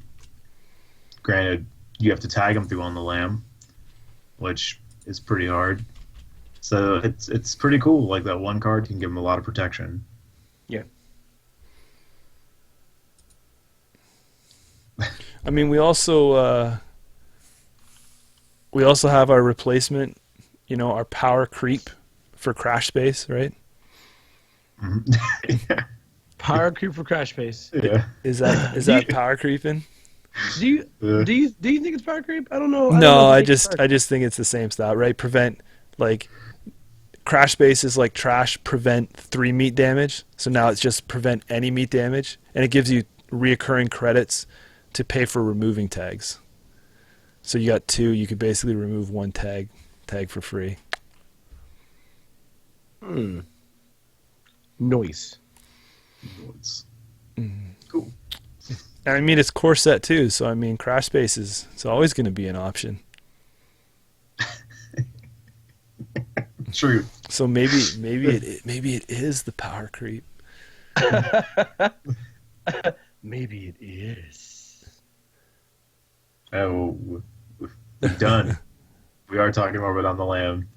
S1: Granted, you have to tag them through on the lamb, which is pretty hard. So it's pretty cool. Like, that one card can give them a lot of protection.
S2: Yeah.
S3: I mean, we also have our replacement, our power creep for Crash Space, right?
S1: Mm-hmm. Yeah.
S2: Power creep for Crash Space.
S1: Yeah.
S3: Is that power creeping?
S2: Do you think it's power creep? I don't know.
S3: I just think it's the same style, right? Prevent, like, Crash Space is like trash, prevent 3 meat damage. So now it's just prevent any meat damage, and it gives you reoccurring credits to pay for removing tags. So you got 2. You could basically remove 1 tag for free.
S2: Noise.
S1: Cool.
S3: I mean, it's core set too, so I mean, Crash Space it's always going to be an option.
S1: True.
S3: So maybe it is the power creep.
S2: Maybe it is.
S1: Oh, we've done. We are talking more about On the Lamb.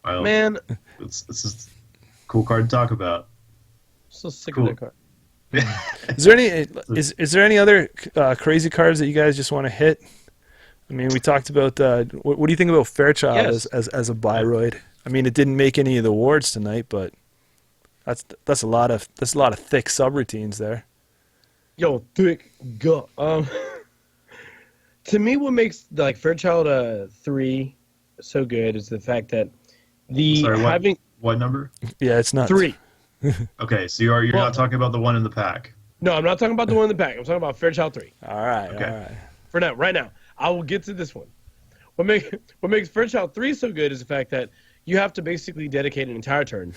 S1: Well,
S2: Man,
S1: this is a cool card to talk about.
S2: So sick
S1: Cool.
S2: of that card.
S3: Is there any other crazy cards that you guys just want to hit? I mean, we talked about what do you think about Fairchild
S2: Yes.
S3: as a Byroid? I mean, it didn't make any of the awards tonight, but that's a lot of thick subroutines there.
S2: Yo, thick go. To me, what makes like Fairchild 3 so good is the fact that
S1: what number?
S3: Yeah, it's not
S2: 3.
S1: Okay, so you're not talking about the one in the pack.
S2: No, I'm not talking about the one in the pack. I'm talking about Fairchild 3.
S3: All right,
S1: Okay.
S3: all right.
S2: For now, right now, I will get to this one. What makes Fairchild 3 so good is the fact that you have to basically dedicate an entire turn,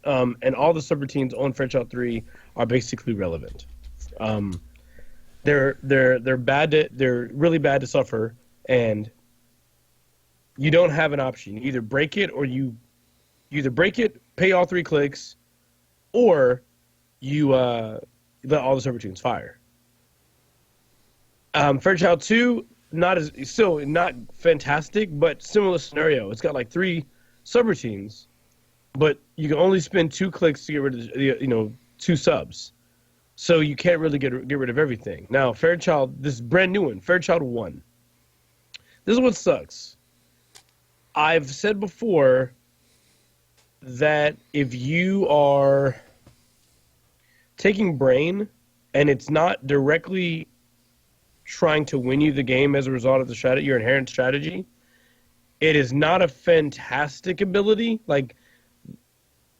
S2: and all the subroutines on Fairchild 3 are basically relevant. They're bad they're really bad to suffer, and you don't have an option. You either break it or you either break it, pay all 3 clicks, or you let all the subroutines fire. Fairchild 2, still not fantastic, but similar scenario. It's got like 3 subroutines, but you can only spend 2 clicks to get rid of the 2 subs. So you can't really get rid of everything. Now, Fairchild, this brand new one, Fairchild 1. This is what sucks. I've said before that if you are taking brain and it's not directly trying to win you the game as a result of your inherent strategy, it is not a fantastic ability. Like,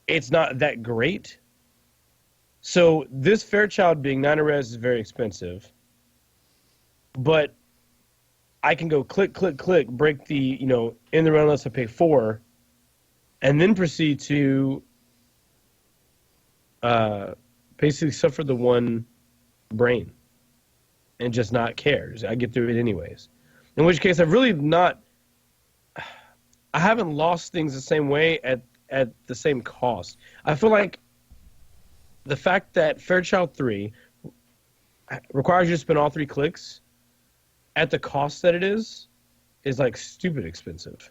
S2: it's not that great. So this Fairchild being 9 res is very expensive. But I can go click, click, click, break the, in the run unless I pay 4, and then proceed to basically suffer the 1 brain and just not care. I get through it anyways. In which case, I haven't lost things the same way at the same cost. I feel like the fact that Fairchild 3 requires you to spend all 3 clicks at the cost that it is like stupid expensive.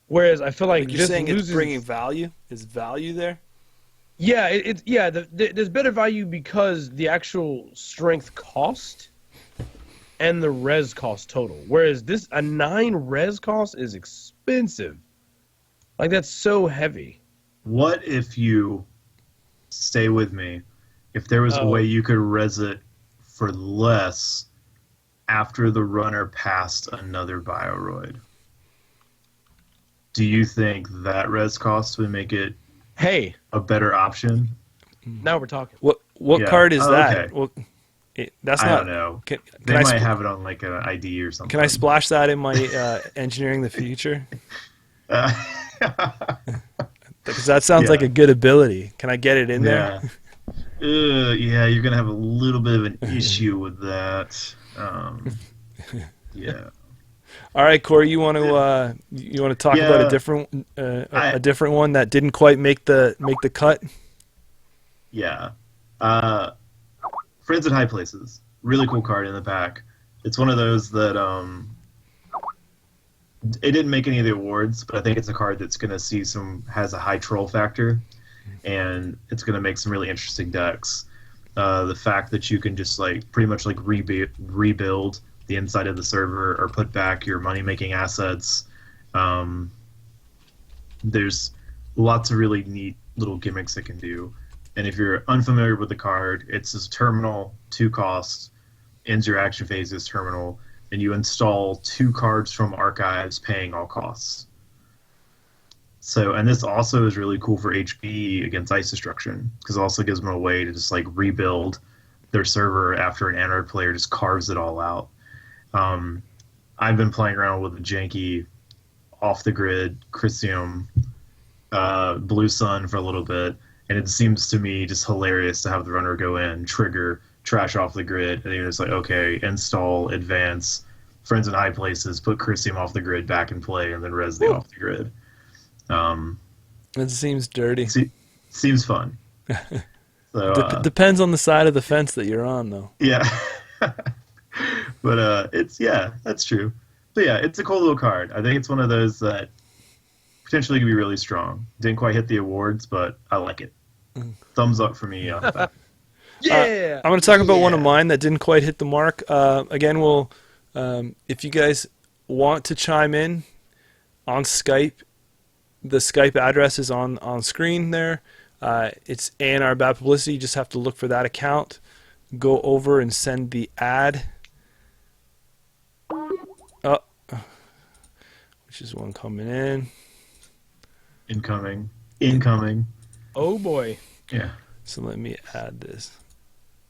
S2: Whereas I feel like
S3: you're saying it's bringing value. Is value there?
S2: Yeah, there's better value because the actual strength cost and the res cost total. Whereas a 9 res cost is expensive. Like, that's so heavy.
S1: What if you stay with me? If there was a way you could res it for less after the runner passed another Bioroid, do you think that res cost would make it a better option?
S2: Now we're talking.
S3: What card is that?
S1: Okay.
S3: Well,
S1: I don't know. They might have it on like an ID or something.
S3: Can I splash that in my engineering the future? Because that sounds like a good ability. Can I get it in there?
S1: Yeah, you're gonna have a little bit of an issue with that. Yeah.
S3: All right, Corey, you want to talk about a different one that didn't quite make the cut?
S1: Yeah. Friends at High Places. Really cool card in the pack. It's one of those that it didn't make any of the awards, but I think it's a card that's going to has a high troll factor, and it's going to make some really interesting decks. The fact that you can just pretty much rebuild the inside of the server or put back your money-making assets. There's lots of really neat little gimmicks it can do. And if you're unfamiliar with the card, it's this terminal, 2 cost, ends your action phase as terminal, and you install 2 cards from archives paying all costs. So, and this also is really cool for HP against Ice Destruction, because it also gives them a way to just rebuild their server after an Anard player just carves it all out. I've been playing around with the janky off-the-grid Chrysium Blue Sun for a little bit, and it seems to me just hilarious to have the runner go in, trigger, trash off the grid, and you're just okay, install, advance, Friends in High Places, put Chrysium off the grid back in play, and then res the off the grid.
S3: It seems dirty.
S1: Seems fun. So,
S3: depends on the side of the fence that you're on, though.
S1: Yeah. But that's true. But yeah, it's a cool little card. I think it's one of those that potentially could be really strong. Didn't quite hit the awards, but I like it. Thumbs up for me on that.
S2: Yeah.
S3: I'm going to talk about one of mine that didn't quite hit the mark. Again, if you guys want to chime in on Skype, the Skype address is on screen there. It's A&R Bad Publicity. You just have to look for that account. Go over and send the ad. Which is one coming in.
S1: Incoming.
S2: Oh boy.
S1: Yeah.
S3: So let me add this.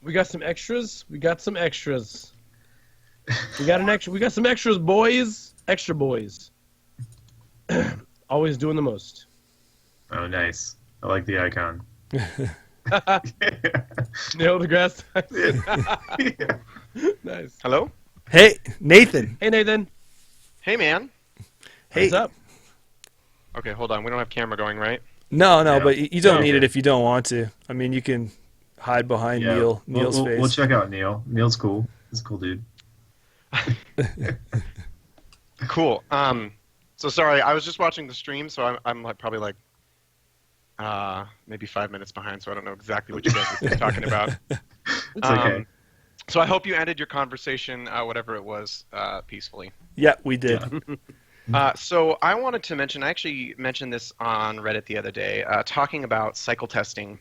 S2: We got some extras. We got some extras, boys. Extra boys. Always doing the most.
S1: Oh, nice. I like the icon.
S2: Nail the grass.
S1: Yeah.
S2: Nice.
S4: Hello?
S3: Hey, Nathan.
S2: Hey, Nathan.
S4: Hey, man.
S3: Hey.
S2: What's up?
S4: Okay, hold on. We don't have camera going, right?
S3: No,
S1: Yeah.
S3: but you don't
S1: No.
S3: need it if you don't want to. I mean, you can hide behind
S1: Yeah,
S3: Neil's face.
S1: we'll check out Neil. Neil's cool. He's a cool dude.
S4: Cool. So sorry, I was just watching the stream, so I'm like probably like maybe 5 minutes behind, so I don't know exactly what you guys were talking about.
S1: It's okay.
S4: So I hope you ended your conversation, whatever it was, peacefully.
S3: Yeah, we did.
S4: So I wanted to mention, I actually mentioned this on Reddit the other day, talking about cycle testing.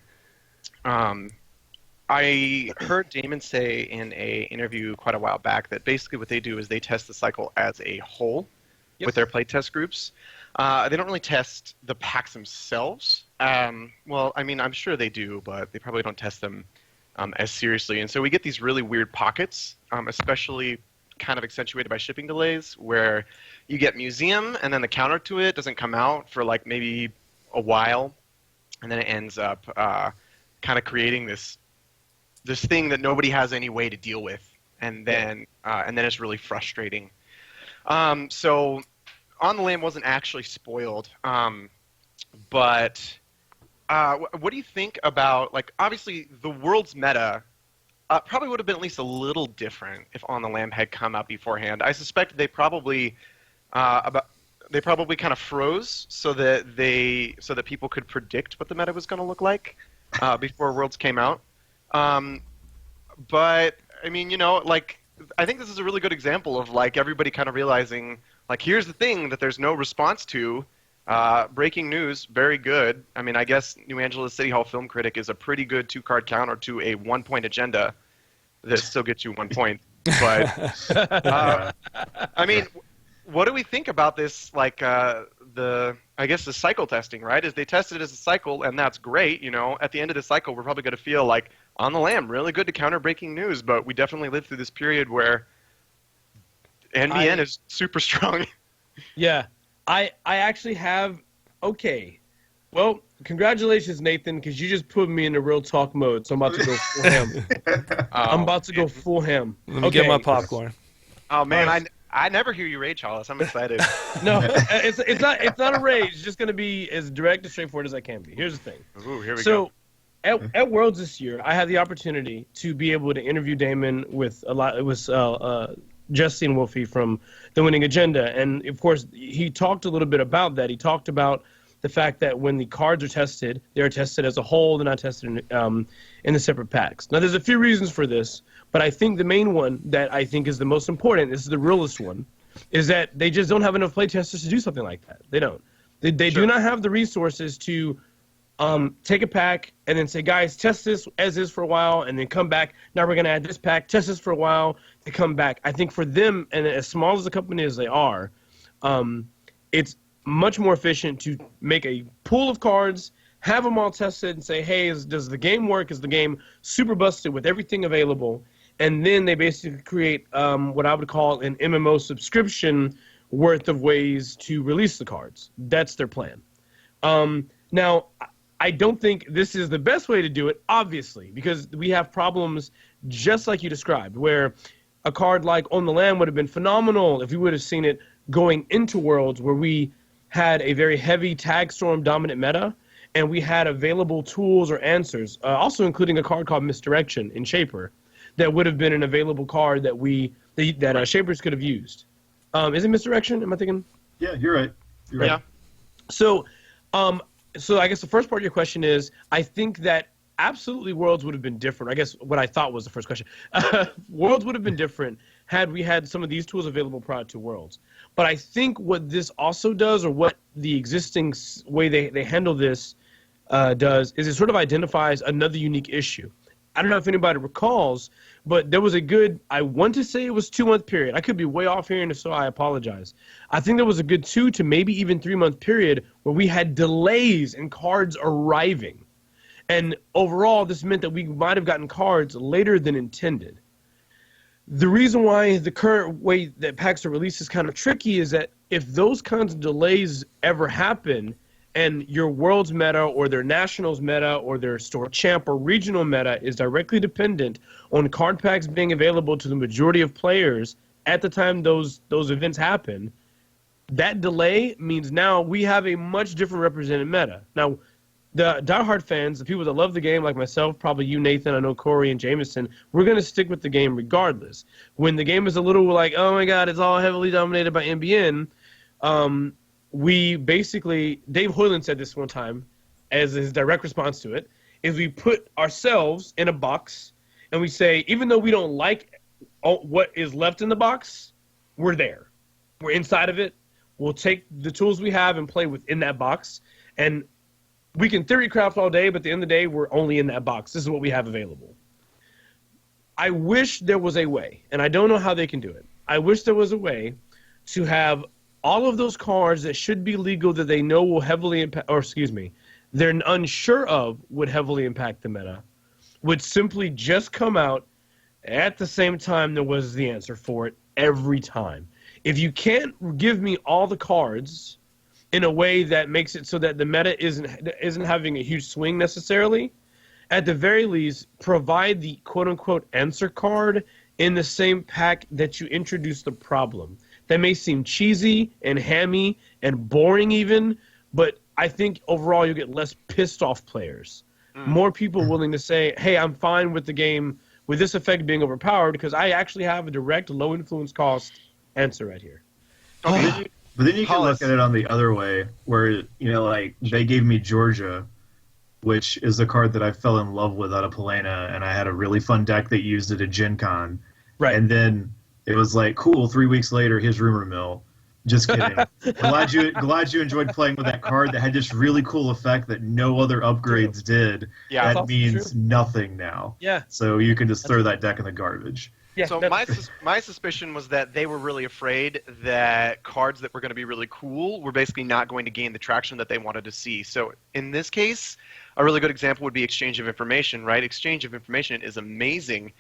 S4: I heard Damon say in a interview quite a while back that basically what they do is they test the cycle as a whole with their playtest groups. They don't really test the packs themselves. Well, I mean, I'm sure they do, but they probably don't test them as seriously. And so we get these really weird pockets, especially kind of accentuated by shipping delays, where you get museum and then the counter to it doesn't come out for like maybe a while, and then it ends up kind of creating this thing that nobody has any way to deal with, and then it's really frustrating. So On the Lamb wasn't actually spoiled, but what do you think about, like, obviously the world's meta probably would have been at least a little different if On the Lamb had come out beforehand. I suspect they probably kind of froze so that people could predict what the meta was going to look like before Worlds came out. But I mean, like, I think this is a really good example of like everybody kind of realizing, like, here's the thing that there's no response to. Breaking news, very good. I mean, I guess New Angeles City Hall Film Critic is a pretty good 2-card counter to a 1-point agenda that still gets you 1 point. But I mean, what do we think about this? Like I guess the cycle testing, right? Is they tested it as a cycle, and that's great. At the end of the cycle, we're probably going to feel like On the Lamb, really good to counter breaking news. But we definitely lived through this period where NBN is super strong.
S2: Yeah. I actually have. Okay. Well, congratulations, Nathan, because you just put me into real talk mode. So I'm about to go full ham. I'm about to go full ham.
S3: Let me get my popcorn.
S4: Oh man, I never hear you rage, Hollis. I'm excited.
S2: No, it's not a rage. It's just going to be as direct and straightforward as I can be. Here's the thing.
S4: Ooh, here we go.
S2: So at Worlds this year, I had the opportunity to be able to interview Damon with a lot. It was Jesse and Wolfie from The Winning Agenda, and of course he talked a little bit about that. He talked about the fact that when the cards are tested, they are tested as a whole. They're not tested in the separate packs. Now, there's a few reasons for this, but I think the main one that I think is the most important, this is the realest one, is that they just don't have enough playtesters to do something like that. They don't. They do not have the resources to take a pack and then say, guys, test this as is for a while, and then come back. Now we're going to add this pack, test this for a while, to come back. I think for them, and as small as a company as they are, it's much more efficient to make a pool of cards, have them all tested, and say, hey, does the game work? Is the game super busted with everything available? And then they basically create what I would call an MMO subscription worth of ways to release the cards. That's their plan. Now, I don't think this is the best way to do it, obviously, because we have problems just like you described, where a card like On the Lamb would have been phenomenal if we would have seen it going into Worlds where we had a very heavy tag storm dominant meta, and we had available tools or answers, also including a card called Misdirection in Shaper, that would have been an available card that Shapers could have used. Is it Misdirection? Am I thinking?
S1: Yeah, you're right. You're right.
S4: Yeah.
S2: So I guess the first part of your question is, I think that absolutely Worlds would have been different. I guess what I thought was the first question. Worlds would have been different had we had some of these tools available prior to Worlds. But I think what this also does, or what the existing way they handle this does, is it sort of identifies another unique issue. I don't know if anybody recalls, but there was a good, I want to say it was 2-month period. I could be way off here, and if so, I apologize. I think there was a good 2 to maybe even 3-month period where we had delays in cards arriving. And overall, this meant that we might have gotten cards later than intended. The reason why the current way that packs are released is kind of tricky is that if those kinds of delays ever happen, and your world's meta or their nationals meta or their store champ or regional meta is directly dependent on card packs being available to the majority of players at the time those events happen, that delay means now we have a much different represented meta. Now, the diehard fans, the people that love the game like myself, probably you, Nathan, I know Corey and Jameson, we're going to stick with the game regardless. When the game is a little like, oh my god, it's all heavily dominated by NBN, we basically, Dave Hoyland said this one time as his direct response to it, is we put ourselves in a box and we say, even though we don't like what is left in the box, we're there. We're inside of it. We'll take the tools we have and play within that box. And we can theory craft all day, but at the end of the day, we're only in that box. This is what we have available. I wish there was a way, and I don't know how they can do it. I wish there was a way to have all of those cards that should be legal that they know will heavily impact, or excuse me, they're unsure of would heavily impact the meta, would simply just come out at the same time there was the answer for it every time. If you can't give me all the cards in a way that makes it so that the meta isn't having a huge swing necessarily, at the very least, provide the quote-unquote answer card in the same pack that you introduce the problem. That may seem cheesy and hammy and boring even, but I think overall you'll get less pissed off players. More people willing to say, hey, I'm fine with the game with this effect being overpowered because I actually have a direct low influence cost answer right here.
S1: Okay. But then you can look at it on the other way, where, like, they gave me Georgia, which is a card that I fell in love with out of Palena, and I had a really fun deck that used it at Gen Con.
S2: Right.
S1: And then it was like, cool, 3 weeks later, here's Rumor Mill. Just kidding. glad you enjoyed playing with that card that had this really cool effect that no other upgrades did.
S4: Yeah,
S1: that means nothing now.
S2: Yeah.
S1: So you can just throw that deck in the garbage.
S2: Yeah,
S4: so my suspicion was that they were really afraid that cards that were going to be really cool were basically not going to gain the traction that they wanted to see. So in this case, a really good example would be exchange of information, right? Exchange of information is amazing,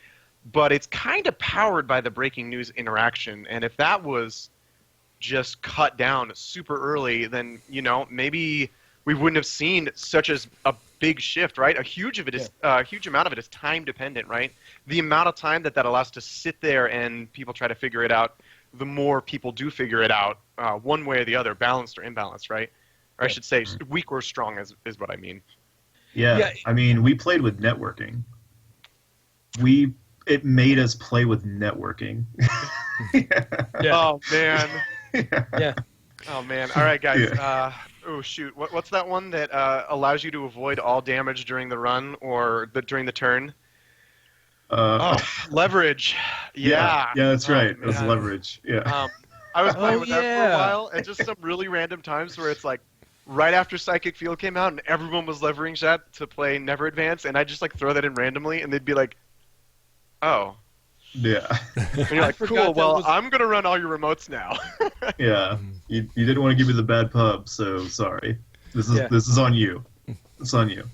S4: but it's kind of powered by the breaking news interaction. And if that was just cut down super early, then, maybe we wouldn't have seen such as a big shift, right? A huge amount of it is time dependent, right? The amount of time that allows to sit there and people try to figure it out, the more people do figure it out, one way or the other, balanced or imbalanced, right? Or I should say, weak or strong is what I mean.
S1: Yeah, I mean, we played with networking. It made us play with networking.
S2: Yeah.
S4: Oh man.
S2: Yeah.
S4: Oh man. All right, guys.
S1: Yeah.
S4: Oh shoot. What's that one that allows you to avoid all damage during the run or during the turn? Leverage. Yeah.
S1: Yeah, that's right.
S4: Man.
S1: That's leverage. Yeah.
S4: I was playing with that for a while, and just some really random times where it's like right after Psychic Field came out and everyone was levering that to play Never Advance, and I just like throw that in randomly, and they'd be like, "Oh."
S1: Yeah.
S4: And you're like, "Cool. Well, I'm gonna run all your remotes now."
S1: Yeah. You didn't want to give me the bad pub, so sorry. This is on you. It's on you.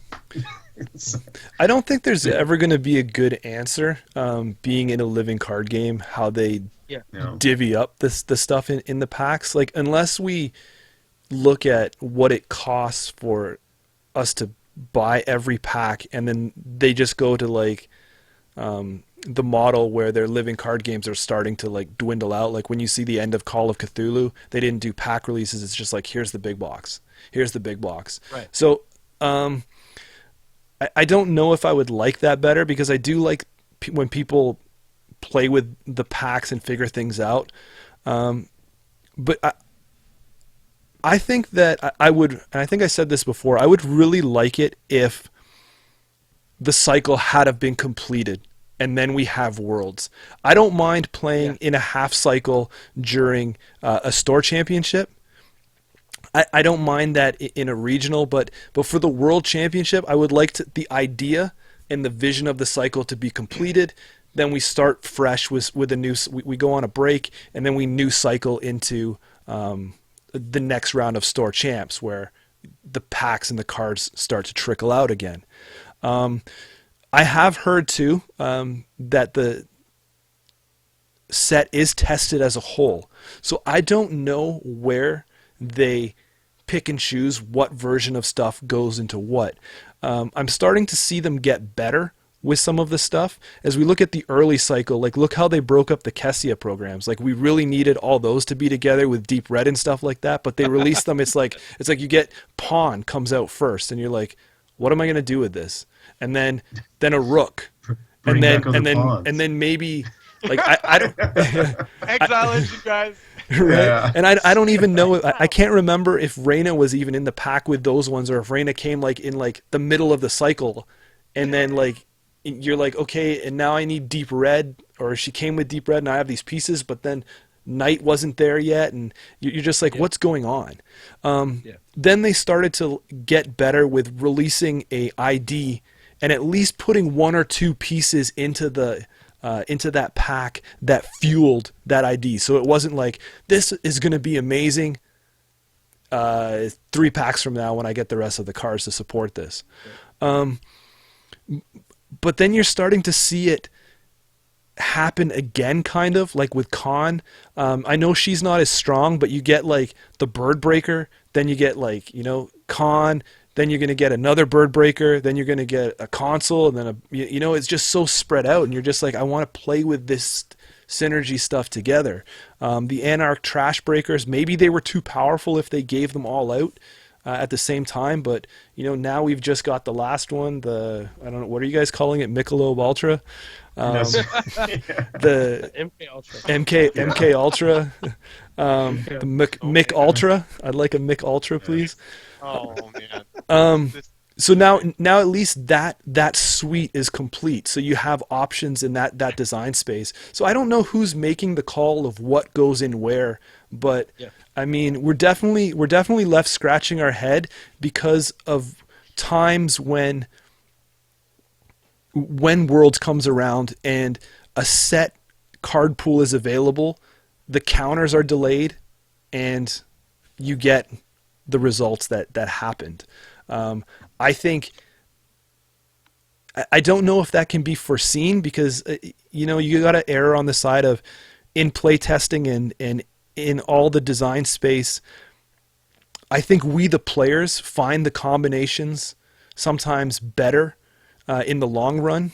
S3: I don't think there's ever going to be a good answer, being in a living card game, how they divvy up the stuff in the packs. Like, unless we look at what it costs for us to buy every pack, and then they just go to, like, the model where their living card games are starting to, like, dwindle out. Like, when you see the end of Call of Cthulhu, they didn't do pack releases. It's just like, here's the big box. Here's the big box.
S2: Right.
S3: So, I don't know if I would like that better, because I do like when people play with the packs and figure things out. But I think that I would, and I think I said this before, I would really like it if the cycle had have been completed and then we have worlds. I don't mind playing in a half cycle during a store championship. I don't mind that in a regional, but for the world championship, I would like the idea and the vision of the cycle to be completed. Then we start fresh with a new. We go on a break, and then we new cycle into the next round of store champs, where the packs and the cards start to trickle out again. I have heard too that the set is tested as a whole, so I don't know where they pick and choose what version of stuff goes into what. I'm starting to see them get better with some of the stuff. As we look at the early cycle, like look how they broke up the Kessia programs. Like we really needed all those to be together with Deep Red and stuff like that, but they released them. It's like you get Pawn comes out first and you're like, what am I going to do with this? And then a Rook. And then maybe like I don't
S4: Exile Engine, guys.
S3: Right? Yeah. And I don't even know, I can't remember if Reyna was even in the pack with those ones, or if Reyna came like in like the middle of the cycle, and then like you're like, okay, and now I need Deep Red, or she came with Deep Red and I have these pieces, but then Knight wasn't there yet, and you're just like, what's going on? Then they started to get better with releasing a ID and at least putting one or two pieces into that pack that fueled that ID. So it wasn't like, this is going to be amazing 3 packs from now when I get the rest of the cards to support this. But then you're starting to see it happen again, kind of like with Khan. I know she's not as strong, but you get like the Bird Breaker, then you get like, Khan, then you're going to get another Bird Breaker, then you're going to get a console, and then it's just so spread out, and you're just like, I want to play with this synergy stuff together. The Anarch Trash Breakers, maybe they were too powerful if they gave them all out at the same time, but now we've just got the last one, I don't know, what are you guys calling it, Michelob Ultra? The
S2: MK Ultra.
S3: MK Ultra. The Mick Ultra. I'd like a Mick Ultra, please.
S4: Oh man.
S3: So now at least that suite is complete. So you have options in that design space. So I don't know who's making the call of what goes in where, but I mean, we're definitely left scratching our head because of times when Worlds comes around and a set card pool is available, the counters are delayed, and you get the results that happened. I think, I don't know if that can be foreseen because, you got to err on the side of, in play testing and in all the design space, I think we, the players, find the combinations sometimes better in the long run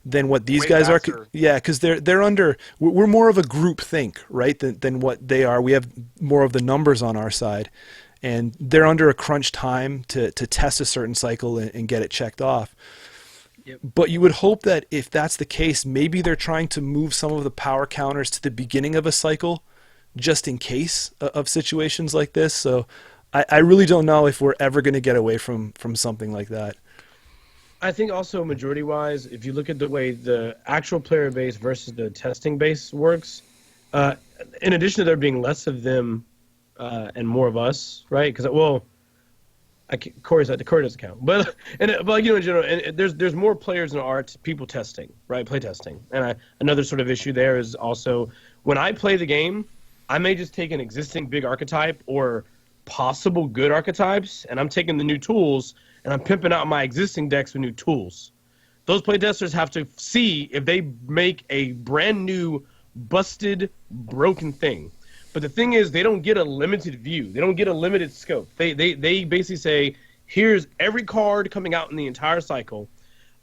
S3: than what these guys are. Yeah, because they're under, we're more of a group think, right, than what they are. We have more of the numbers on our side, and they're under a crunch time to test a certain cycle and get it checked off. Yep. But you would hope that if that's the case, maybe they're trying to move some of the power counters to the beginning of a cycle just in case of situations like this. So I really don't know if we're ever going to get away from something like that.
S2: I think also majority-wise, if you look at the way the actual player base versus the testing base works, in addition to there being less of them and more of us, right? Because Corey doesn't count, but in general, and there's more players in art, people testing, right? Play testing, and another sort of issue there is also when I play the game, I may just take an existing big archetype or possible good archetypes, and I'm taking the new tools and I'm pimping out my existing decks with new tools. Those playtesters have to see if they make a brand new, busted, broken thing. But the thing is, they don't get a limited view. They don't get a limited scope. They basically say, here's every card coming out in the entire cycle.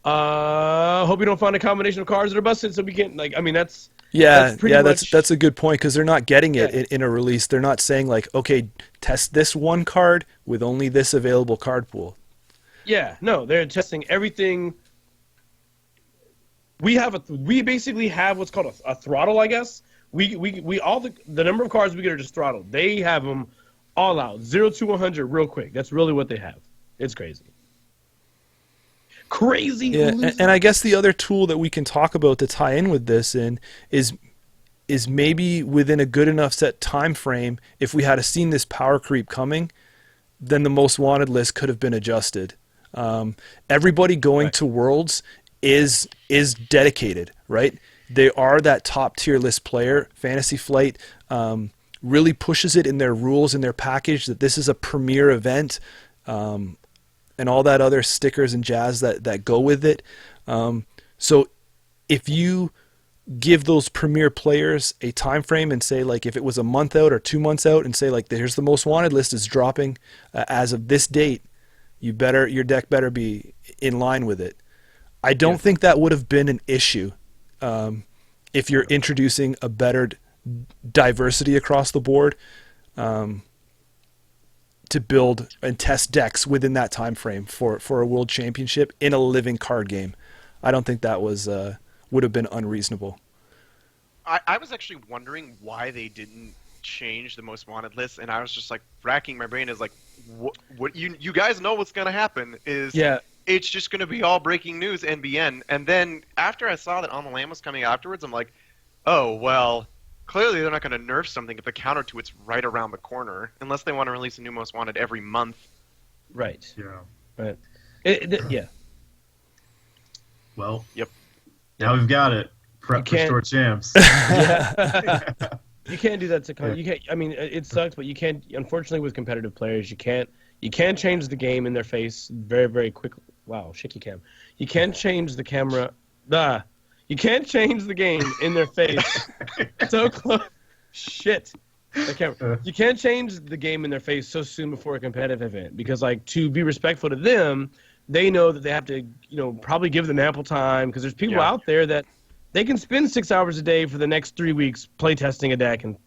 S2: Hope you don't find a combination of cards that are busted, so we can't, that's... That's a good point, because they're not getting it in a release. They're not saying, like, okay, test this one card with only this available card pool. Yeah, no, they're testing everything. We basically have what's called a throttle, I guess. We all the number of cards we get are just throttled. They have them all out, 0 to 100 real quick. That's really what they have. It's crazy.
S3: Yeah, and I guess the other tool that we can talk about to tie in with this is maybe within a good enough set time frame, if we had seen this power creep coming, then the most wanted list could have been adjusted. Everybody going to Worlds is dedicated, right? They are that top tier list player. Fantasy Flight really pushes it in their rules, in their package, that this is a premier event, and all that other stickers and jazz that go with it. So if you give those premier players a time frame and say, like, if it was a month out or 2 months out, and say, like, here's the most wanted list is dropping as of this date, your deck better be in line with it. I don't think that would have been an issue if you're introducing a better diversity across the board to build and test decks within that time frame for a world championship in a living card game. I don't think that was would have been unreasonable.
S4: I was actually wondering why they didn't change the most wanted list, and I was just like racking my brain as like, what you guys know what's gonna happen is it's just gonna be all breaking news NBN, and then after I saw that On the Lam was coming afterwards, I'm like, oh well, clearly they're not gonna nerf something if the counter to it's right around the corner, unless they want to release a new most wanted every month.
S2: Right.
S1: Yeah.
S2: Right. Yeah.
S1: Well.
S4: Yep.
S1: Now we've got it. Prep for store champs.
S2: Yeah. You can't do that to you can't. I mean, it sucks, but you can't. Unfortunately, with competitive players, you can't change the game in their face very, very quickly. Wow, shaky cam. You can't change the camera. You can't change the game in their face. So close. Shit. The camera. You can't change the game in their face so soon before a competitive event because, like, to be respectful to them, they know that they have to, probably give them ample time because there's people out there that they can spend 6 hours a day for the next 3 weeks playtesting a deck and,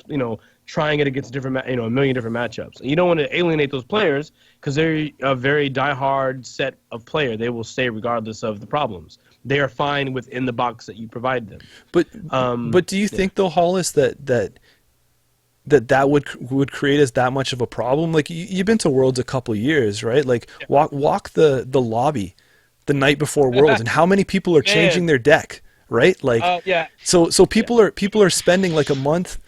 S2: trying it against different, a million different matchups. And you don't want to alienate those players because they're a very diehard set of player. They will stay regardless of the problems. They are fine within the box that you provide them.
S3: But do you think though, Hollis, that would create as that much of a problem? Like you've been to Worlds a couple of years, right? Like walk the lobby the night before Worlds, and how many people are changing their deck, right? Like so people are spending like a month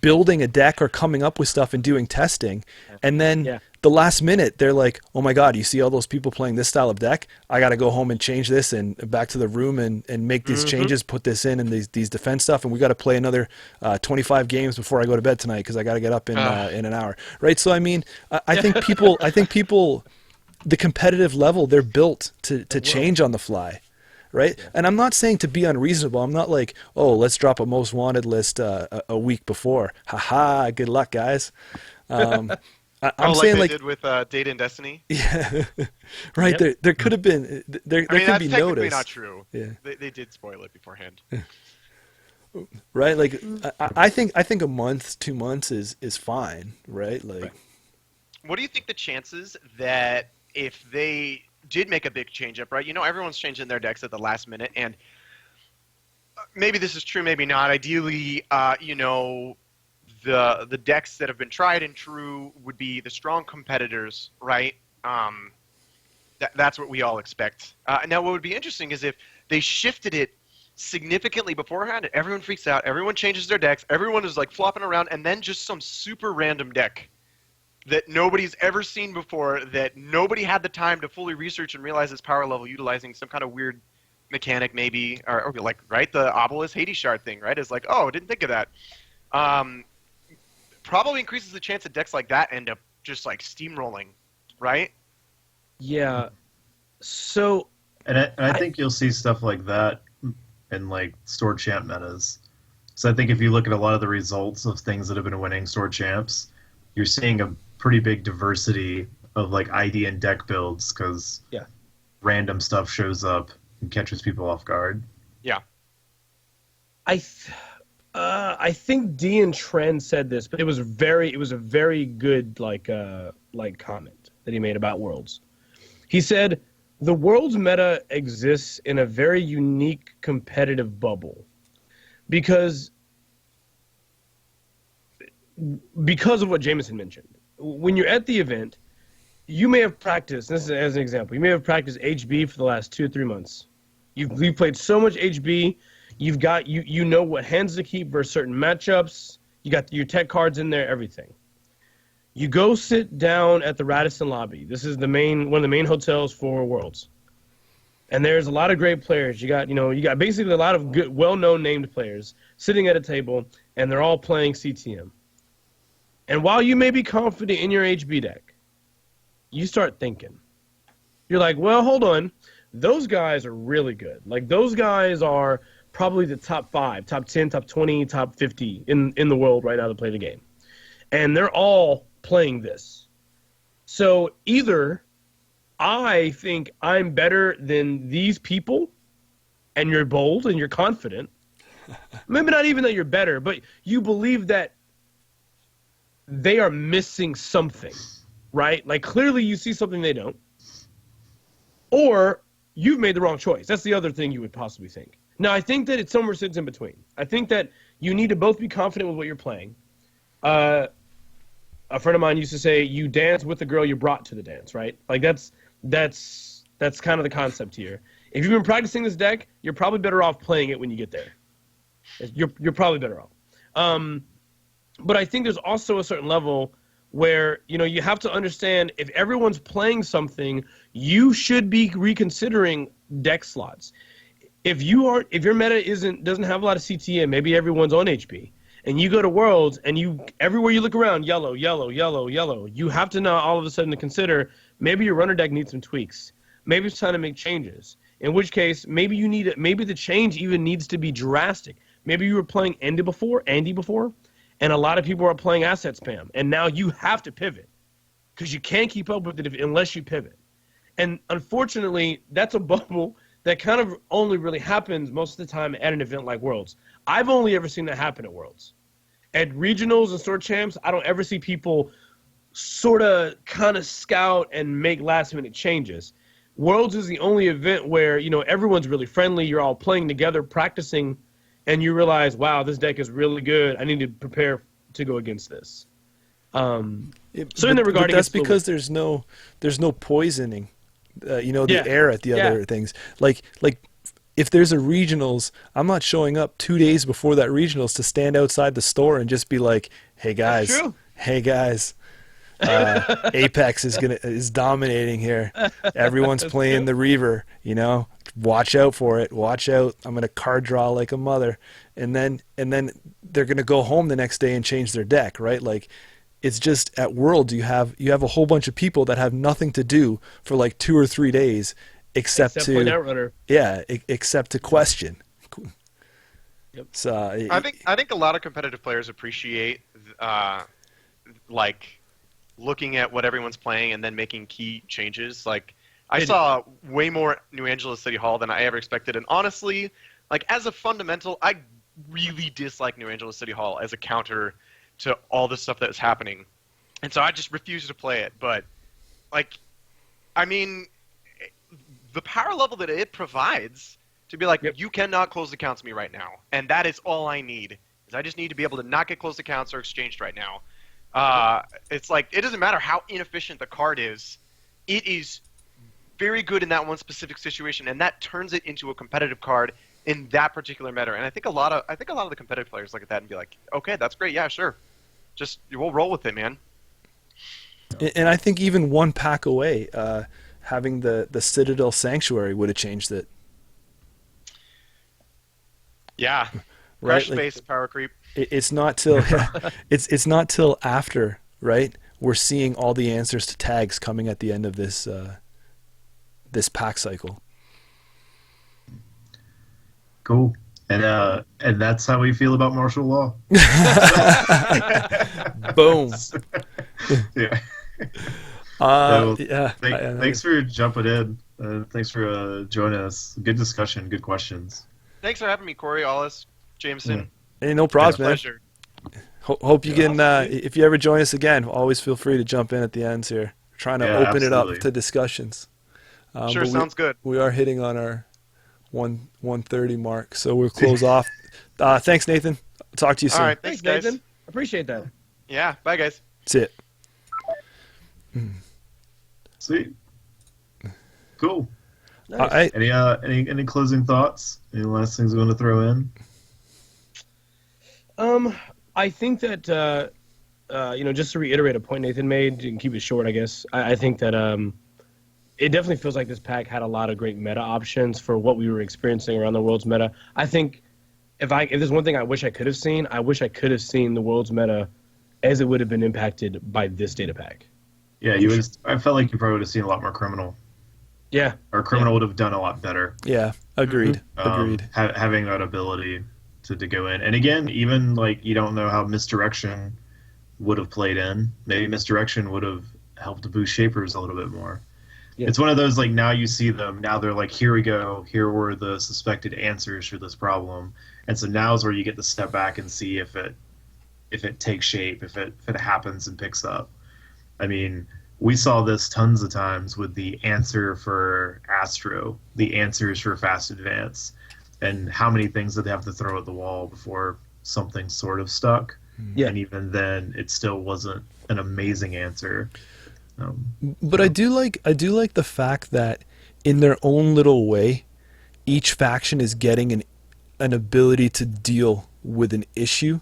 S3: building a deck or coming up with stuff and doing testing, and then the last minute they're like, oh my god, you see all those people playing this style of deck, I gotta go home and change this and back to the room and make these changes, put this in and these defense stuff, and we got to play another 25 games before I go to bed tonight because I got to get up in an hour, right? So I mean, I think people the competitive level, they're built to change on the fly, right? And I'm not saying to be unreasonable. I'm not like, oh, let's drop a most wanted list a week before. Haha, good luck, guys. I'm saying
S4: like they did with Data and Destiny.
S3: Yeah, right. Yep. There could have been there could be
S4: that's technically
S3: notice.
S4: Not true.
S3: Yeah,
S4: they did spoil it beforehand.
S3: Right. Like I think a month, 2 months is fine. Right. Like,
S4: what do you think the chances that if they did make a big change up, right? Everyone's changing their decks at the last minute, and maybe this is true, maybe not. Ideally, the decks that have been tried and true would be the strong competitors, right? That's what we all expect. Now, what would be interesting is if they shifted it significantly beforehand, and everyone freaks out, everyone changes their decks, everyone is like flopping around, and then just some super random deck that nobody's ever seen before, that nobody had the time to fully research and realize its power level, utilizing some kind of weird mechanic maybe, or like, right, the Obelisk Hades Shard thing, right? It's like, oh, didn't think of that. Probably increases the chance that decks like that end up just like steamrolling, right?
S2: Yeah. So,
S1: and I think you'll see stuff like that in like store champ metas. So I think if you look at a lot of the results of things that have been winning store champs, you're seeing a pretty big diversity of like ID and deck builds because random stuff shows up and catches people off guard.
S4: Yeah.
S2: I think D and Trend said this, but it was a very good like comment that he made about Worlds. He said the Worlds meta exists in a very unique competitive bubble because of what Jameson mentioned. When you're at the event, you may have practiced, this is as an example, you may have practiced HB for the last 2 or 3 months. You've played so much HB, you've got you know what hands to keep versus certain matchups, you got your tech cards in there, everything. You go sit down at the Radisson lobby. This is one of the main hotels for Worlds. And there's a lot of great players. You got basically a lot of good, well-known named players sitting at a table, and they're all playing CTM. And while you may be confident in your HB deck, you start thinking. You're like, well, hold on. Those guys are really good. Like, those guys are probably the top 5, top 10, top 20, top 50 in the world right now to play the game. And they're all playing this. So either I think I'm better than these people, and you're bold and you're confident. Maybe not even that you're better, but you believe that they are missing something, right? Like clearly you see something they don't. Or you've made the wrong choice. That's the other thing you would possibly think. Now, I think that it's somewhere sits in between. I think that you need to both be confident with what you're playing. A friend of mine used to say, you dance with the girl you brought to the dance, right? Like that's kind of the concept here. If you've been practicing this deck, you're probably better off playing it when you get there. You're probably better off. But I think there's also a certain level where, you know, you have to understand if everyone's playing something, you should be reconsidering deck slots. If your meta doesn't have a lot of CTM, maybe everyone's on HP, and you go to Worlds and everywhere you look around, yellow, yellow, yellow, yellow, you have to now all of a sudden to consider maybe your runner deck needs some tweaks. Maybe it's time to make changes. In which case, maybe the change even needs to be drastic. Maybe you were playing Andy before, and a lot of people are playing asset spam, and now you have to pivot because you can't keep up with it unless you pivot. And unfortunately, that's a bubble that kind of only really happens most of the time at an event like Worlds. I've only ever seen that happen at Worlds. At regionals and store champs, I don't ever see people sort of kind of scout and make last-minute changes. Worlds is the only event where, you know, everyone's really friendly. You're all playing together, practicing, and you realize, wow, this deck is really good. I need to prepare to go against this. So in that regard,
S3: that's because there's no poisoning, the air at the other things. Like if there's a regionals, I'm not showing up 2 days before that regionals to stand outside the store and just be like, hey guys, Apex is dominating here. Everyone's playing the Reaver, you know. Watch out for it. Watch out. I'm gonna card draw like a mother, and then they're gonna go home the next day and change their deck, right? Like, it's just at Worlds you have a whole bunch of people that have nothing to do for like 2 or 3 days except to
S2: Netrunner.
S3: except to question.
S2: Yep.
S3: So
S4: I think a lot of competitive players appreciate like looking at what everyone's playing and then making key changes. Like, I saw way more New Angeles City Hall than I ever expected, and honestly, like as a fundamental, I really dislike New Angeles City Hall as a counter to all the stuff that is happening, and so I just refuse to play it. But like, I mean, the power level that it provides to be like, you cannot close accounts to me right now, and that is all I need. Is I just need to be able to not get closed accounts or exchanged right now. It's like, it doesn't matter how inefficient the card is, it is very good in that one specific situation, and that turns it into a competitive card in that particular meta. And I think a lot of the competitive players look at that and be like, okay, that's great, yeah, sure, just we'll roll with it, man.
S3: And I think even one pack away, having the Citadel Sanctuary would have changed it.
S4: Yeah,
S3: right?
S4: Crash space power creep.
S3: It's not till it's not till after, right? We're seeing all the answers to tags coming at the end of this this pack cycle.
S1: Cool. And that's how we feel about martial law.
S3: Boom.
S1: Yeah. Thanks for jumping in. Thanks for joining us. Good discussion. Good questions.
S4: Thanks for having me, Corey, Hollis, Jameson.
S3: Hey, no problems, man.
S4: Pleasure.
S3: Hope you can. If you ever join us again, always feel free to jump in at the ends here. We're trying to open it up to discussions.
S4: Sure, sounds good.
S3: We are hitting on our 1:30 mark, so we'll close off. Thanks, Nathan. I'll talk to you soon.
S4: All right, thanks, guys.
S2: Nathan. Appreciate that.
S4: Yeah, bye, guys.
S3: That's it.
S1: Sweet. Cool.
S2: Nice.
S1: Any closing thoughts? Any last things we want to throw in?
S2: I think that just to reiterate a point Nathan made and keep it short, I guess. I think that it definitely feels like this pack had a lot of great meta options for what we were experiencing around the World's meta. I think if there's one thing I wish I could have seen, I wish I could have seen the World's meta as it would have been impacted by this data pack.
S1: Yeah, I felt like you probably would have seen a lot more criminal.
S2: Yeah.
S1: Our criminal would have done a lot better.
S3: Yeah, agreed. Agreed.
S1: Having that ability to go in. And again, even like you don't know how misdirection would have played in. Maybe misdirection would have helped to boost shapers a little bit more.
S2: Yeah.
S1: It's one of those like now you see them, now they're like, here we go, here were the suspected answers for this problem. And so now is where you get to step back and see if it takes shape, if it happens and picks up. I mean, we saw this tons of times with the answer for Astro, the answers for Fast Advance, and how many things did they have to throw at the wall before something sort of stuck.
S2: Yeah.
S1: And even then, it still wasn't an amazing answer.
S3: But I do like the fact that in their own little way, each faction is getting an ability to deal with an issue,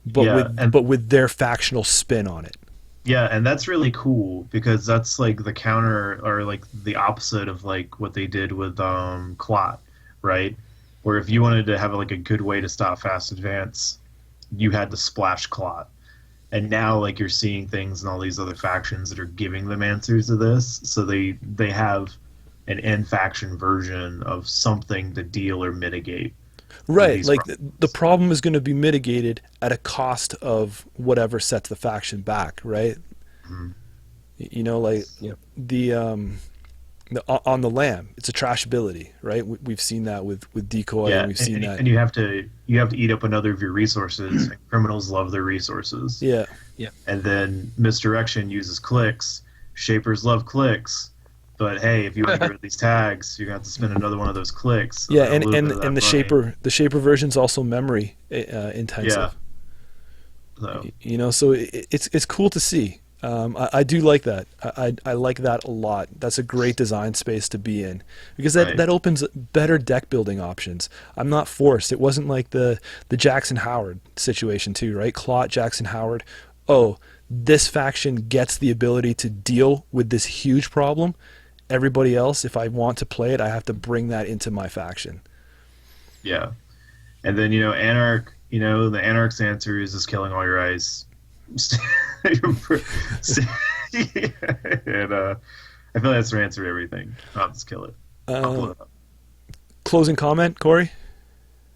S3: but with their factional spin on it.
S1: Yeah, and that's really cool because that's like the counter or like the opposite of like what they did with Clot, right? Where if you wanted to have like a good way to stop Fast Advance, you had to splash Clot. And now like you're seeing things in all these other factions that are giving them answers to this, so they have an end faction version of something to deal or mitigate.
S3: Right, like the problem is going to be mitigated at a cost of whatever sets the faction back, right?
S1: Mm-hmm.
S3: You know, like the on the lam, it's a trash ability, right? We've seen that with decoy, and we've seen that.
S1: And you have to eat up another of your resources. And criminals love their resources.
S3: Yeah.
S1: And then misdirection uses clicks. Shapers love clicks. But hey, if you want to get rid of these tags, you're gonna have to spend another one of those clicks.
S3: Yeah, and the shaper version's also memory intensive.
S1: Yeah. So.
S3: You know, so it's cool to see. I do like that. I like that a lot. That's a great design space to be in because that opens better deck building options. I'm not forced. It wasn't like the Jackson Howard situation too, right? Clot, Jackson Howard. Oh, this faction gets the ability to deal with this huge problem. Everybody else, if I want to play it, I have to bring that into my faction.
S1: Yeah. And then, Anarch, the Anarch's answer is just killing all your ice. And I feel that's their answer to everything. I'll just kill it. Blow it up.
S3: Closing comment, Corey?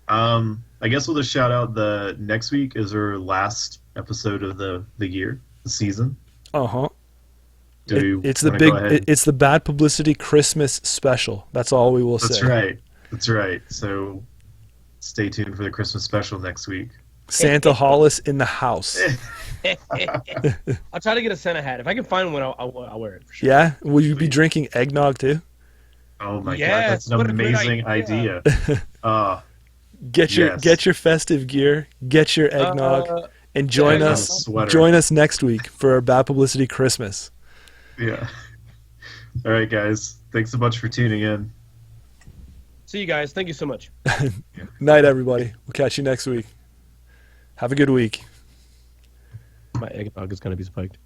S1: I guess we'll just shout out the next week is our last episode of the year, the season.
S3: Uh-huh.
S1: It's
S3: the Bad Publicity Christmas special. That's all we will say.
S1: That's right. So stay tuned for the Christmas special next week.
S3: Santa Hollis in the house.
S2: I'll try to get a Santa hat. If I can find one, I'll wear it for sure.
S3: Yeah? Will you be drinking eggnog too?
S1: Oh my God, that's an amazing idea.
S3: Get your festive gear, get your eggnog, and join us next week for our Bad Publicity Christmas.
S1: Yeah. All right, guys. Thanks so much for tuning in.
S2: See you guys. Thank you so much.
S3: Night, everybody. We'll catch you next week. Have a good week.
S2: My eggnog is going to be spiked.